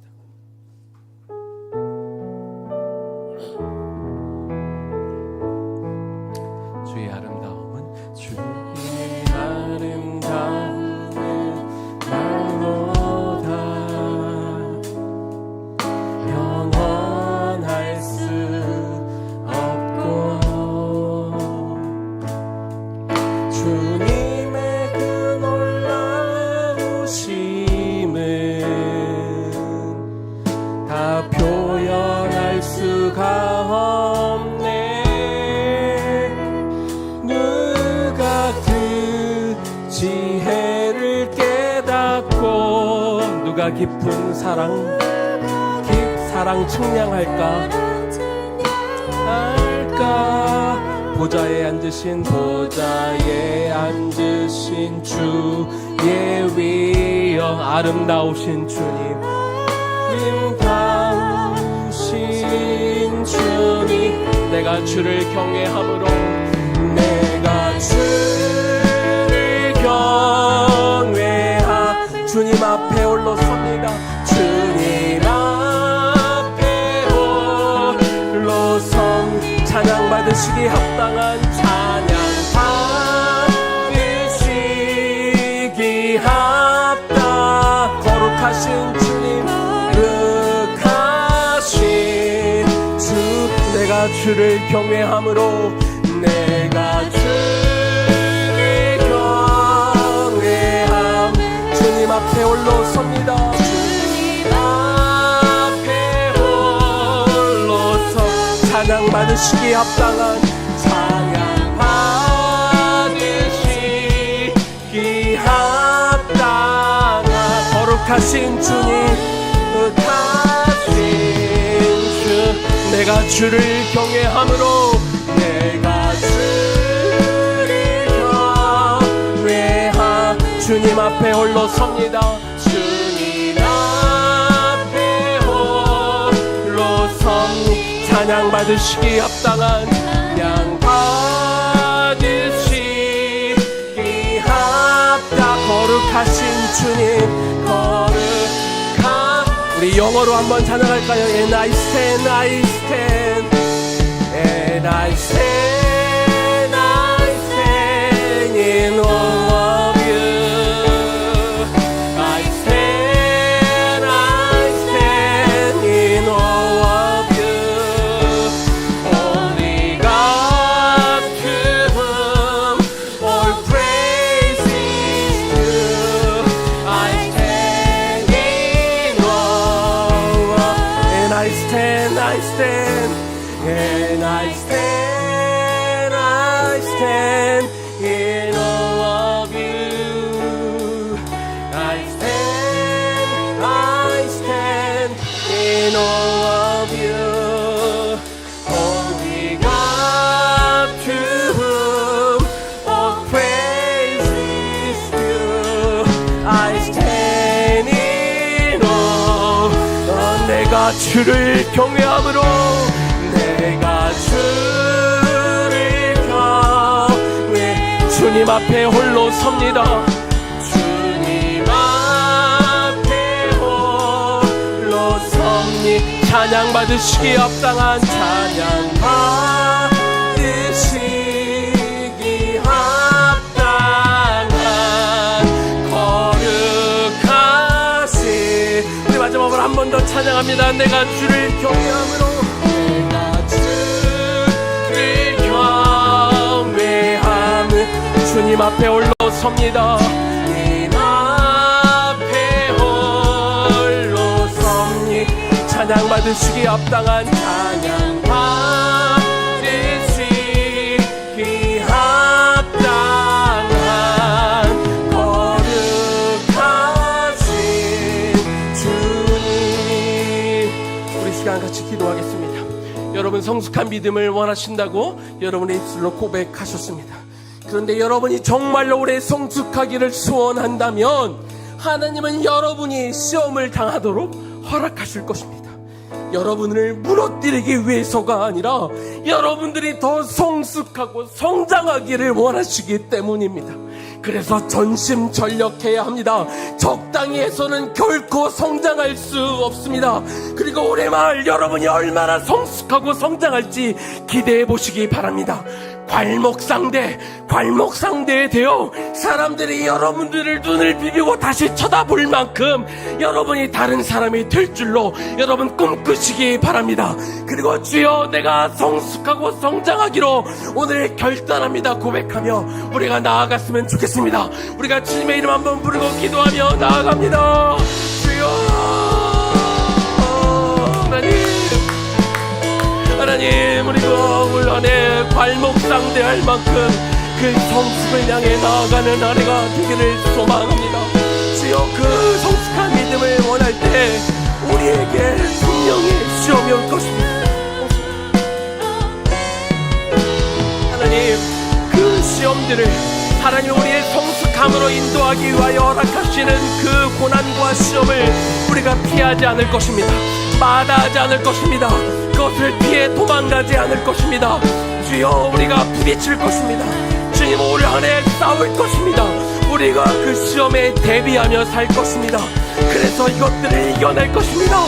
주의 아름다움은 주의 아름다움은 말로다, 영원할 수 없고 주님의 그 놀라우심은 다 표현할 수가 없네. 지혜를 깨닫고 누가 깊은 사랑 측량할까? 보좌에 앉으신 주의 위여 아름다우신 주님, 아름다우신 주님, 내가 주를 경외함으로 내가 주를 경외하 주님 앞에 홀로 섭니다. 주님 앞에 홀로 선 찬양 받으시기 합당한 찬양 받으시기 합당 거룩하신 주님, 거룩하신 주, 내가 주를 경외함으로 내가 주를 경외함 주님 앞에 홀로 섭니다. 주님 앞에 홀로 서 찬양 받으시기 합당한 찬양 받으시기 합당한 거룩하신 주님, 거룩하신 주, 내가 주를 경외함으로 내가 주를 경외하 주님 앞에 홀로 섭니다. 주님 앞에 홀로 섭니 찬양 받으시기 합당한 찬양 받으시기 합당 거룩하신 주님, 거룩하 우리 영어로 한번 찬양할까요? And I stand, I stand, and I stand, I stand in all of you. I stand, I stand in all of you. Only God to whom all praise is due. I stand in all of, and I stand, I stand, and I stand, I stand in all of you. I stand in all of you. Only God to whom all praise is due. I stand in all. 내가 주를 경외함으로 내가 주를 경외 주님 앞에 홀로 섭니다. 주님 앞에 홀로 섭니 찬양 받으시기 합당한 찬양 받으시기 합당한 거룩하신 우리 마지막으로 한 번 더 찬양합니다. 내가 주를 경외함으로 내가 주를 경외함은 주님 앞에 홀로 섭니다. 주님 앞에 찬양 받으시기 합당한 찬양 받으시기 합당한 거룩하신 주님. 우리 시간 같이 기도하겠습니다. 여러분 성숙한 믿음을 원하신다고 여러분의 입술로 고백하셨습니다. 그런데 여러분이 정말로 오래 성숙하기를 소원한다면 하나님은 여러분이 시험을 당하도록 허락하실 것입니다. 여러분을 무너뜨리기 위해서가 아니라 여러분들이 더 성숙하고 성장하기를 원하시기 때문입니다. 그래서 전심전력해야 합니다. 적당히 해서는 결코 성장할 수 없습니다. 그리고 올해 말 여러분이 얼마나 성숙하고 성장할지 기대해 보시기 바랍니다. 괄목상대에 되어 사람들이 여러분들을 눈을 비비고 다시 쳐다볼 만큼 여러분이 다른 사람이 될 줄로 여러분 꿈꾸시기 바랍니다. 그리고 주여 내가 성숙하고 성장하기로 오늘 결단합니다 고백하며 우리가 나아갔으면 좋겠습니다. 우리가 주님의 이름 한번 부르고 기도하며 나아갑니다. 주여 하나님 우리가 올 한해 괄목상대할 만큼 그 성숙을 향해 나아가는 한 해가 되기를 소망합니다. 주여 그 성숙한 믿음을 원할 때 우리에게 분명히 시험이 올 것입니다. 하나님 그 시험들을 하나님 우리의 성숙함으로 인도하기 위하여 허락하시는 그 고난과 시험을 우리가 피하지 않을 것입니다. 마다하지 않을 것입니다. 그것을 피해 도망가지 않을 것입니다. 주여 우리가 부딪힐 것입니다. 주님 올 한해 싸울 것입니다. 우리가 그 시험에 대비하며 살 것입니다. 그래서 이것들을 이겨낼 것입니다.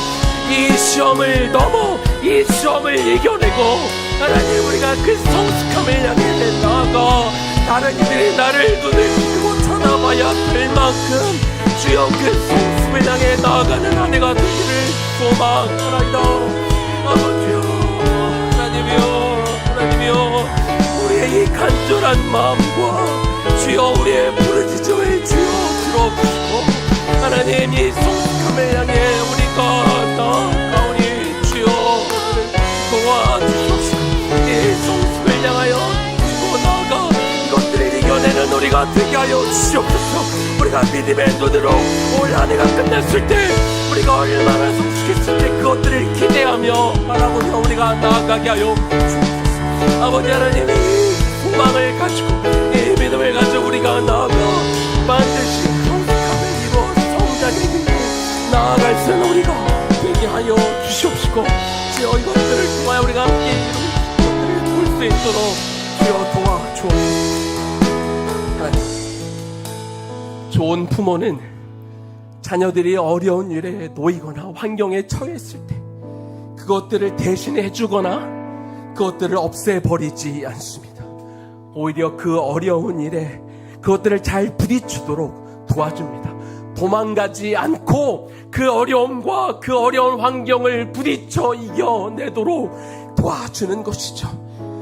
이 시험을 넘어 이 시험을 이겨내고 하나님 우리가 그 성숙함을 향해 나아가 다른 이들이 나를 눈을 비비고 쳐다봐야 될 만큼 주여 그 성숙을 향해 나아가는 한 해가 되기를 소망하나이다. 아버지여 하나님이여 우리의 이 간절한 마음과 주여 우리의 부르짖음을 주여 들어주시고 하나님 이 성숙함을 향해 우리가 나아가오니 주여 도와주시옵소서. 이 성숙을 향하여 주고 나아가 이것들을 이겨내는 우리가 되게 하여 주시옵소서. 우리가 믿음의 눈으로 올 한 해가 끝났을 때 우리가 얼마나 성숙했을 때 그것들을 기대하며 바라보며 우리가 나아가게 하여 주옵소서. 아버지 하나님 이 소망을 가지고 이 믿음을 가지고 우리가 나아가 반드시 성숙함을 이루어 성장에 이르고 나아갈 수 있는 우리가 되게 하여 주시옵시고 주여 이것들을 통하여 우리가 함께 이것들을 볼 수 있도록 주여 도와주옵소서. 하나님 좋은 부모는 자녀들이 어려운 일에 놓이거나 환경에 처했을 때 그것들을 대신해 주거나 그것들을 없애버리지 않습니다. 오히려 그 어려운 일에 그것들을 잘 부딪히도록 도와줍니다. 도망가지 않고 그 어려움과 그 어려운 환경을 부딪혀 이겨내도록 도와주는 것이죠.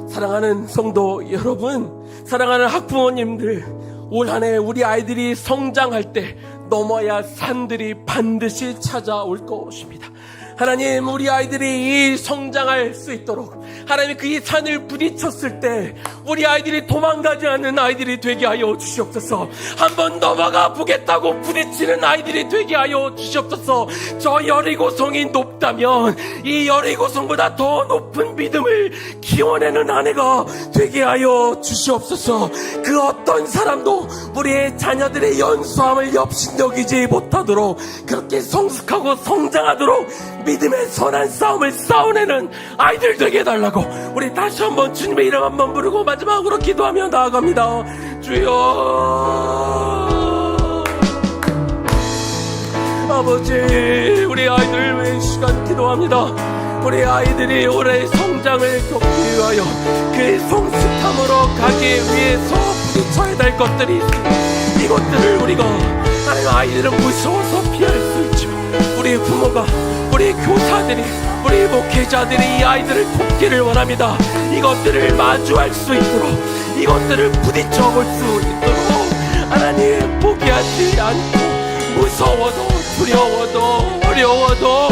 사랑하는 성도 여러분, 사랑하는 학부모님들, 올 한해 우리 아이들이 성장할 때 넘어야 할 산들이 반드시 찾아올 것입니다. 하나님 우리 아이들이 이 성장할 수 있도록 하나님 그 이 산을 부딪혔을 때 우리 아이들이 도망가지 않는 아이들이 되게 하여 주시옵소서. 한번 넘어가 보겠다고 부딪히는 아이들이 되게 하여 주시옵소서. 저 여리고성이 높다면 이 여리고성보다 더 높은 믿음을 키워내는 아내가 되게 하여 주시옵소서. 그 어떤 사람도 우리의 자녀들의 연수함을 엽신여기지 못하도록 그렇게 성숙하고 성장하도록 믿음의 선한 싸움을 싸워내는 아이들 되게 해달라고 우리 다시 한번 주님의 이름 한번 부르고 마지막으로 기도하며 나아갑니다. 주여 아버지 우리 아이들 위해 시간 기도합니다. 우리 아이들이 올해 성장을 겪기 위하여 그 성숙함으로 가기 위해서 부딪혀야 될 것들이 있습니다. 이것들을 우리가 하나님 아이들은 무서워서 피할 수 있지만 우리 부모가 우리 교사들이 우리 목회자들이 이 아이들을 돕기를 원합니다. 이것들을 마주할 수 있도록 이것들을 부딪혀 볼 수 있도록 하나님 포기하지 않고 무서워도 두려워도 어려워도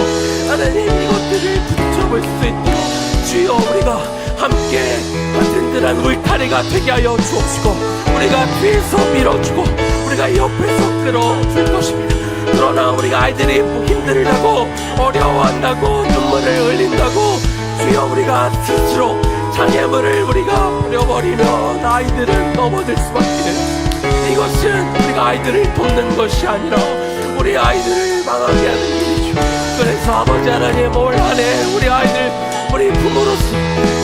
하나님 이것들을 붙잡을 수 있도록 주여 우리가 함께 든든한 울타리가 되게 하여 주옵시고 우리가 뒤에서 밀어주고 우리가 옆에서 끌어줄 것입니다. 그러나 우리가 아이들이 힘들다고 어려워한다고 눈물을 흘린다고 주여 우리가 스스로 장애물을 우리가 버려버리면 아이들은 넘어질 수밖에. 이것은 우리가 아이들을 돕는 것이 아니라 우리 아이들을 망하게 하는 일이죠. 그래서 아버지 하나님 올 한해 우리 아이들 우리 부모로서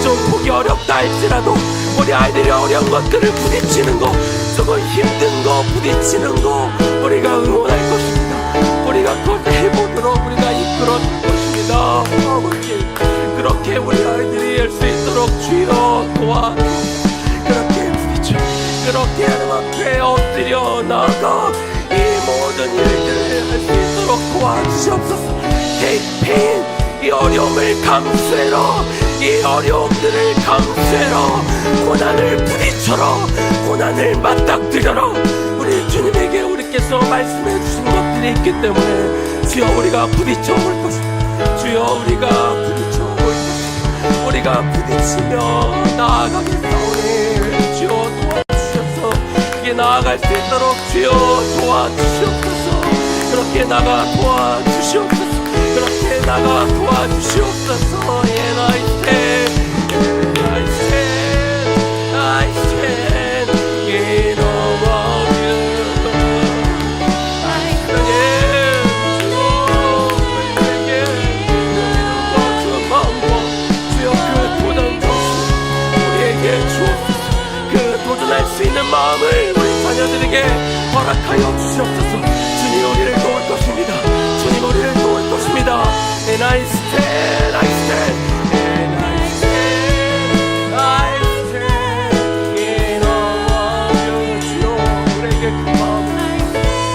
좀 보기 어렵다 할지라도 우리 아이들이 어려운 것들을 부딪히는 거 조금 힘든 거 부딪히는 거 우리가 응원할 것입니다. 우리가 그것을 해보도록 우리가 이끌어 줄 것입니다. 아버지 그렇게 우리 아이들이 할 수 있도록 주여 도와주옵소서. 그렇게 부딪혀 그렇게 하나님 앞에 엎드려 나아가 이 모든 일들을 할 수 있도록 도와주시옵소서. Take pain 이 어려움을 감수해라. 이 어려움들을 감수해라. 고난을 부딪혀라. 고난을 맞닥뜨려라. 우리 주님에게 우리께서 말씀해 주신 것들이 있기 때문에 주여 우리가 부딪혀 올 것입니다. 주여 우리가 부딪혀 올 것입니다. 우리가 부딪히며 나아가겠사오니 주여 도와주셔서 그렇게 나아갈 수 있도록 주여 도와주시옵소서. 그렇게 나가 도와주시옵소서. 그렇게 나가 도와주시옵소서. I stand in awe of you. 주여 그 도전 정신 우리에게 주옵소서. 그 도전할 수 있는 마음을 우리 자녀들에게 허락하여 주시옵소서. 주님 우리를 도울 것입니다. 주님 우리를 도울 것입니다. And I stand, I stand, and I stand, I stand in awe of you. 주여 우리에게 그 마음을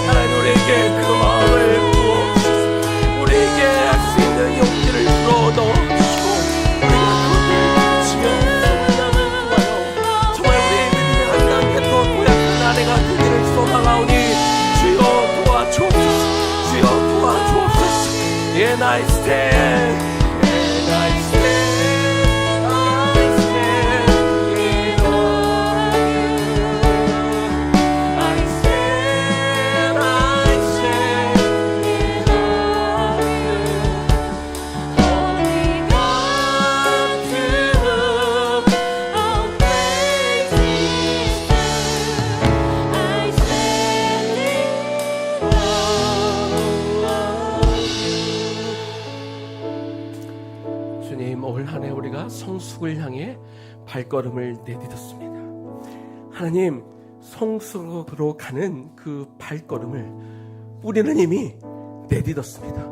하나님 우리에게 그 마음을 부어주시고 우리에게 할 수 있는 용기를 불어 넣어주시고 우리가 그것을 지며 성장을 통하여 정말 우리의 믿음의 한 단계 더 고약한 아내가 되기를 소망하오니 주여 도와주옵소서. 주여 도와주옵소서. And I stand, and I stand, I stand in awe of you. I stand in awe of you. Only God to whom all praise is due. I stand in awe of you. 주님 올 한해 우리가 성숙을 향해 발걸음을 내딛었습니다. 하나님 성숙으로 가는 그 발걸음을 우리는 이미 내딛었습니다.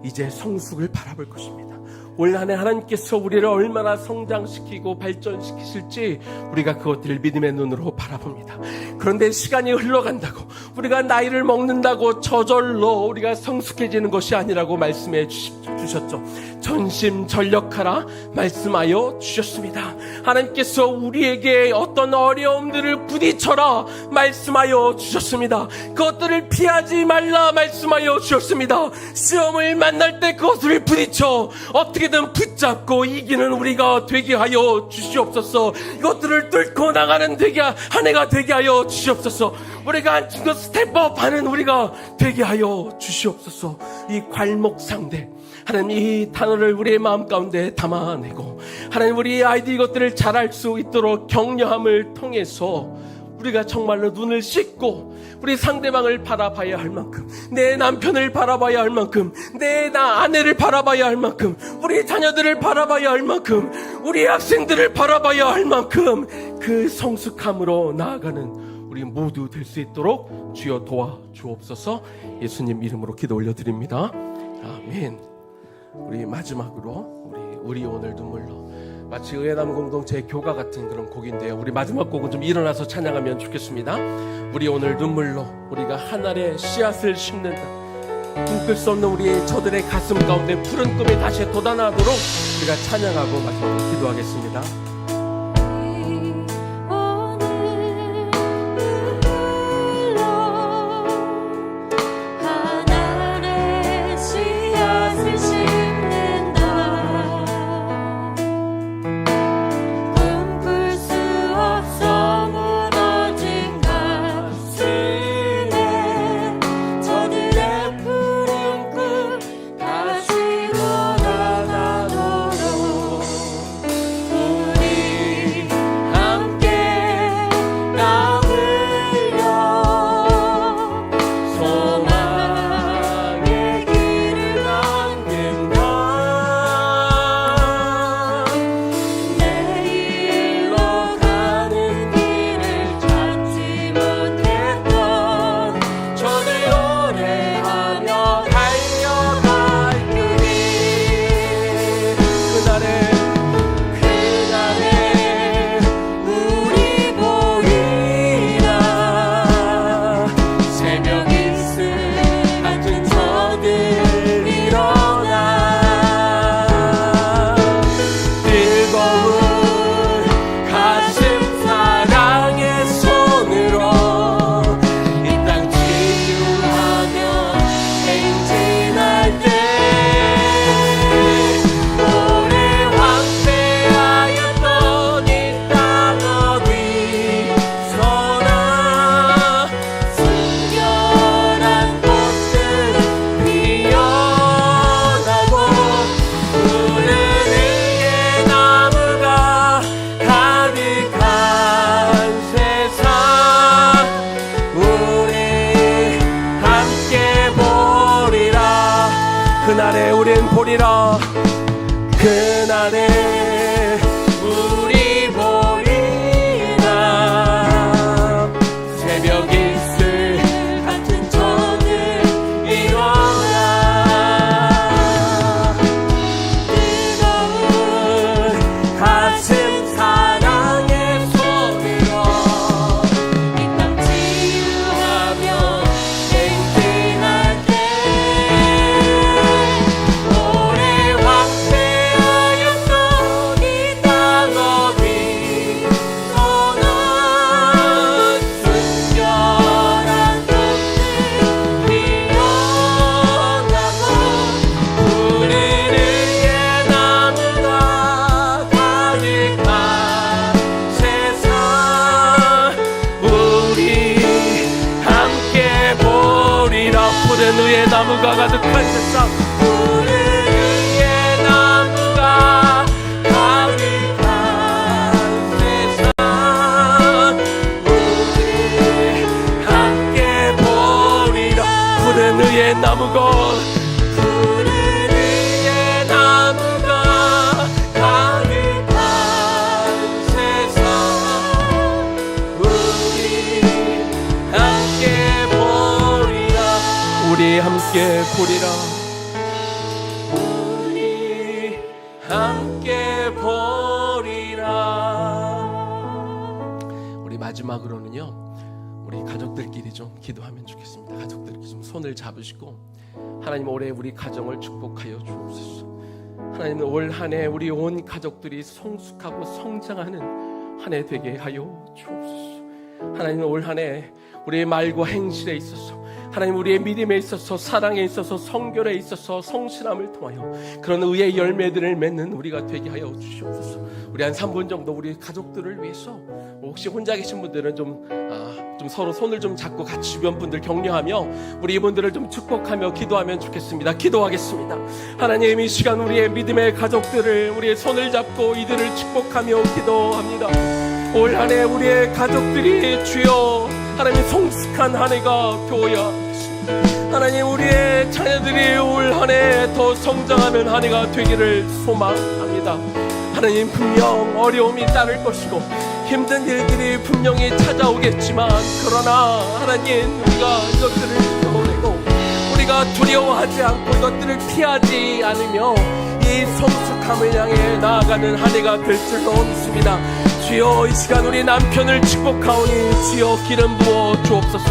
이제 성숙을 바라볼 것입니다. 올 한해 하나님께서 우리를 얼마나 성장시키고 발전시키실지 우리가 그것들을 믿음의 눈으로 바라봅니다. 그런데 시간이 흘러간다고 우리가 나이를 먹는다고 저절로 우리가 성숙해지는 것이 아니라고 말씀해 주셨죠. 전심전력하라 말씀하여 주셨습니다. 하나님께서 우리에게 어떤 어려움들을 부딪혀라 말씀하여 주셨습니다. 그것들을 피하지 말라 말씀하여 주셨습니다. 시험을 만날 때 그것을 부딪혀 어떻게든 붙잡고 이기는 우리가 되게 하여 주시옵소서. 이것들을 뚫고 나가는 한 해가 되게 하여 주시옵소서. 우리가 앉은 것 스텝업하는 우리가 되게 하여 주시옵소서. 이 괄목상대 하나님 이 단어를 우리의 마음 가운데 담아내고 하나님 우리 아이들 이것들을 잘할 수 있도록 격려함을 통해서 우리가 정말로 눈을 씻고 우리 상대방을 바라봐야 할 만큼 내 남편을 바라봐야 할 만큼 내 아내를 바라봐야 할 만큼 우리 자녀들을 바라봐야 할 만큼 우리 학생들을 바라봐야 할 만큼 그 성숙함으로 나아가는 우리 모두 될 수 있도록 주여 도와주옵소서. 예수님 이름으로 기도 올려드립니다. 아멘. 우리 마지막으로 우리 오늘 눈물로 마치 의회남 공동체 교가 같은 그런 곡인데요. 우리 마지막 곡은 좀 일어나서 찬양하면 좋겠습니다. 우리 오늘 눈물로 우리가 한 알의 씨앗을 심는다. 꿈꿀 수 없는 우리 저들의 가슴 가운데 푸른 꿈이 다시 돋아나도록 우리가 찬양하고 마지막으로 기도하겠습니다. 하늘의 그날에 우린 보리라. 그날에 우리 보리라. 새벽 이슬 같은 저들 일어나. 뜨거운 가슴 사랑의 소리로 이 땅 치유하며 행진할 때 오래 황폐하였던 이 땅 어디 너는 순결한 꽃들 피어나고 우리를 위해 나무가 가득한 세상 우리 함께 보리라. 푸른 위에 나무가 가득한 세상 우리를 위해 나무가 가득한 세상 우리 함께 보리라. 푸른 위에 나무가 푸른 위에 나무가 가득한 세상 우리 함께 보리라. 우리 함께 보리라. 우리 함께 보리라. 우리 마지막으로는요, 우리 가족들끼리 좀 기도하면 좋겠습니다. 가족들끼리 좀 손을 잡으시고, 하나님 올해 우리 가정을 축복하여 주옵소서. 하나님 올 한 해 우리 온 가족들이 성숙하고 성장하는 한 해 되게 하여 주옵소서. 하나님 올 한 해 우리의 말과 행실에 있어서, 하나님 우리의 믿음에 있어서, 사랑에 있어서, 성결에 있어서, 성실함을 통하여 그런 의의 열매들을 맺는 우리가 되게 하여 주시옵소서. 우리 한 3분 정도 우리 가족들을 위해서, 혹시 혼자 계신 분들은 좀 서로 손을 좀 잡고 같이 주변 분들 격려하며 우리 이분들을 좀 축복하며 기도하면 좋겠습니다. 기도하겠습니다. 하나님 이 시간 우리의 믿음의 가족들을, 우리의 손을 잡고 이들을 축복하며 기도합니다. 올 한 해 우리의 가족들이 주여 하나님 성숙한 한 해가 되어야 하겠습니다. 하나님 우리의 자녀들이 올 한 해 더 성장하는 한 해가 되기를 소망합니다. 하나님 분명 어려움이 따를 것이고 힘든 일들이 분명히 찾아오겠지만, 그러나 하나님 우리가 이것들을 견디고 우리가 두려워하지 않고 이것들을 피하지 않으며 이 성숙함을 향해 나아가는 한 해가 될 줄로 믿습니다. 주여 이 시간 우리 남편을 축복하오니 주여 기름 부어 주옵소서.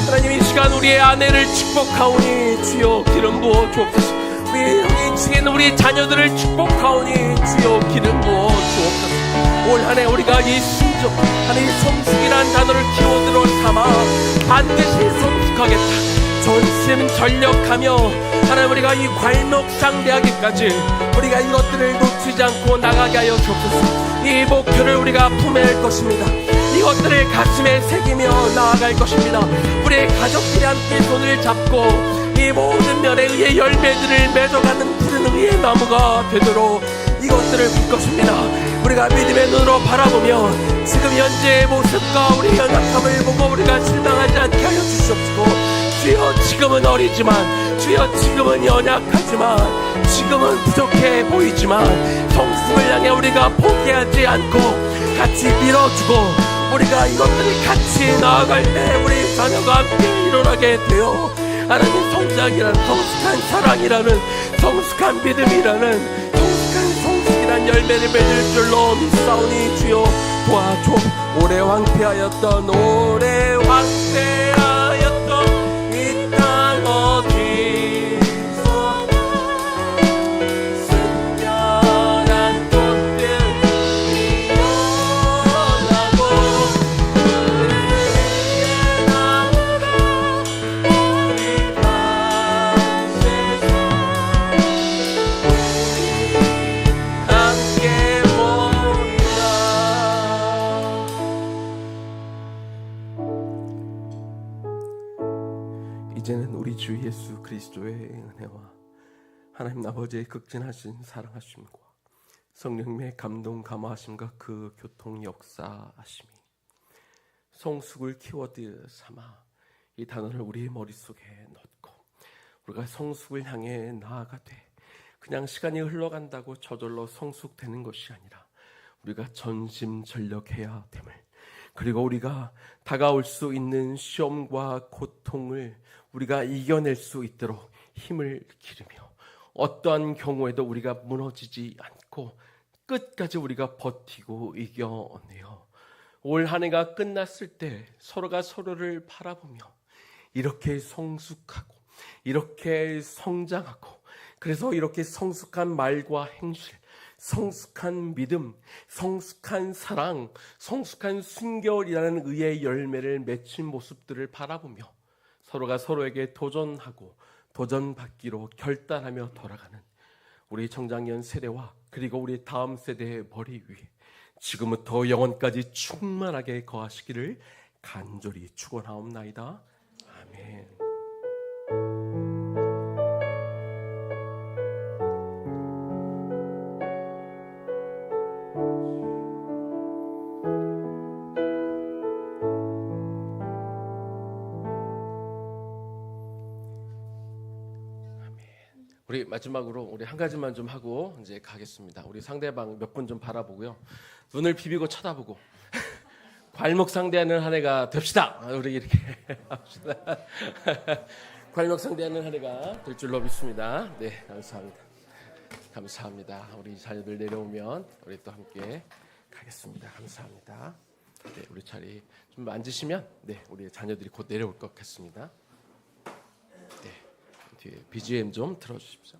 하나님 이 시간 우리의 아내를 축복하오니 주여 기름 부어 주옵소서. 우리 형님 중에 있는 우리 자녀들을 축복하오니 주여 기름 부어 주옵소서. 올 한 해 우리가 이 순종, 하나님 성숙이란 단어를 키워드로 삼아 반드시 성숙하겠다, 전심전력하며 하나님 우리가 이 괄목상대하기까지 우리가 이것들을 놓치지 않고 나가게 하여 주옵소서. 이 목표를 우리가 품을 것입니다. 이것들을 가슴에 새기며 나아갈 것입니다. 우리의 가족들이 함께 손을 잡고 이 모든 면에 의의 열매들을 맺어가는 푸른 의의 나무가 되도록 이것들을 볼 것입니다. 우리가 믿음의 눈으로 바라보며 지금 현재의 모습과 우리 연약함을 보고 우리가 실망하지 않게 하여 주시옵시고, 주여 지금은 어리지만, 주여 지금은 연약하지만, 지금은 부족해 보이지만 성숙을 향해 우리가 포기하지 않고 같이 밀어주고 우리가 이것들을 같이 나아갈 때 우리 자녀가 함께 일어나게 되어 하나님 성장이라는, 성숙한 사랑이라는, 성숙한 믿음이라는, 성숙이란 열매를 맺을 줄로 믿사오니 주여 도와줘. 오래 황폐하였던 이 땅 어디서나 순결한 꽃들 피어나고 우리의 나무가 가득한 세상 함께 보리라. 이제는 우리 주 예수 그리스도의 은혜와 하나님 아버지의 극진하신 사랑하심과 성령님의 감동 감화하심과 그 교통 역사하심이 성숙을 키워드 삼아 이 단어를 우리 머릿속에 넣고 우리가 성숙을 향해 나아가되 그냥 시간이 흘러간다고 저절로 성숙되는 것이 아니라 우리가 전심전력해야 됨을, 그리고 우리가 다가올 수 있는 시험과 고통을 우리가 이겨낼 수 있도록 힘을 기르며 어떠한 경우에도 우리가 무너지지 않고 끝까지 우리가 버티고 이겨내요. 올 한 해가 끝났을 때 서로가 서로를 바라보며 이렇게 성숙하고 이렇게 성장하고, 그래서 이렇게 성숙한 말과 행실, 성숙한 믿음, 성숙한 사랑, 성숙한 순결이라는 의의 열매를 맺힌 모습들을 바라보며 서로가 서로에게 도전하고 도전받기로 결단하며 돌아가는 우리 청장년 세대와 그리고 우리 다음 세대의 머리 위에 지금부터 영원까지 충만하게 거하시기를 간절히 축원하옵나이다. 아멘. 우리 마지막으로 우리 한 가지만 좀 하고 이제 가겠습니다. 우리 상대방 몇 분 좀 바라보고요. 눈을 비비고 쳐다보고 괄목 상대하는 한 해가 됩시다. 우리 이렇게 합시다. 괄목 상대하는 한 해가 될 줄로 믿습니다. 네, 감사합니다. 감사합니다. 우리 자녀들 내려오면 우리 또 함께 가겠습니다. 감사합니다. 네, 우리 자리 좀 앉으시면 네, 우리 자녀들이 곧 내려올 것 같습니다. 네, 뒤에 BGM 좀 틀어주십시오.